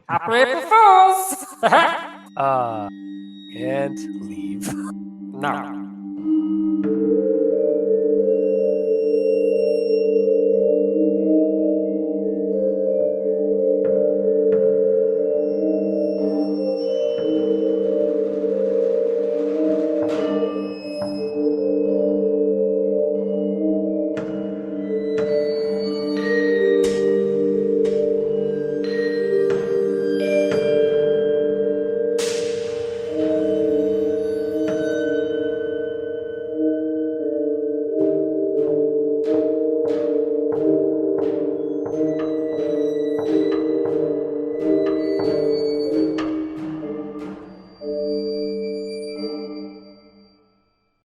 Happy April Fools! And leave. No.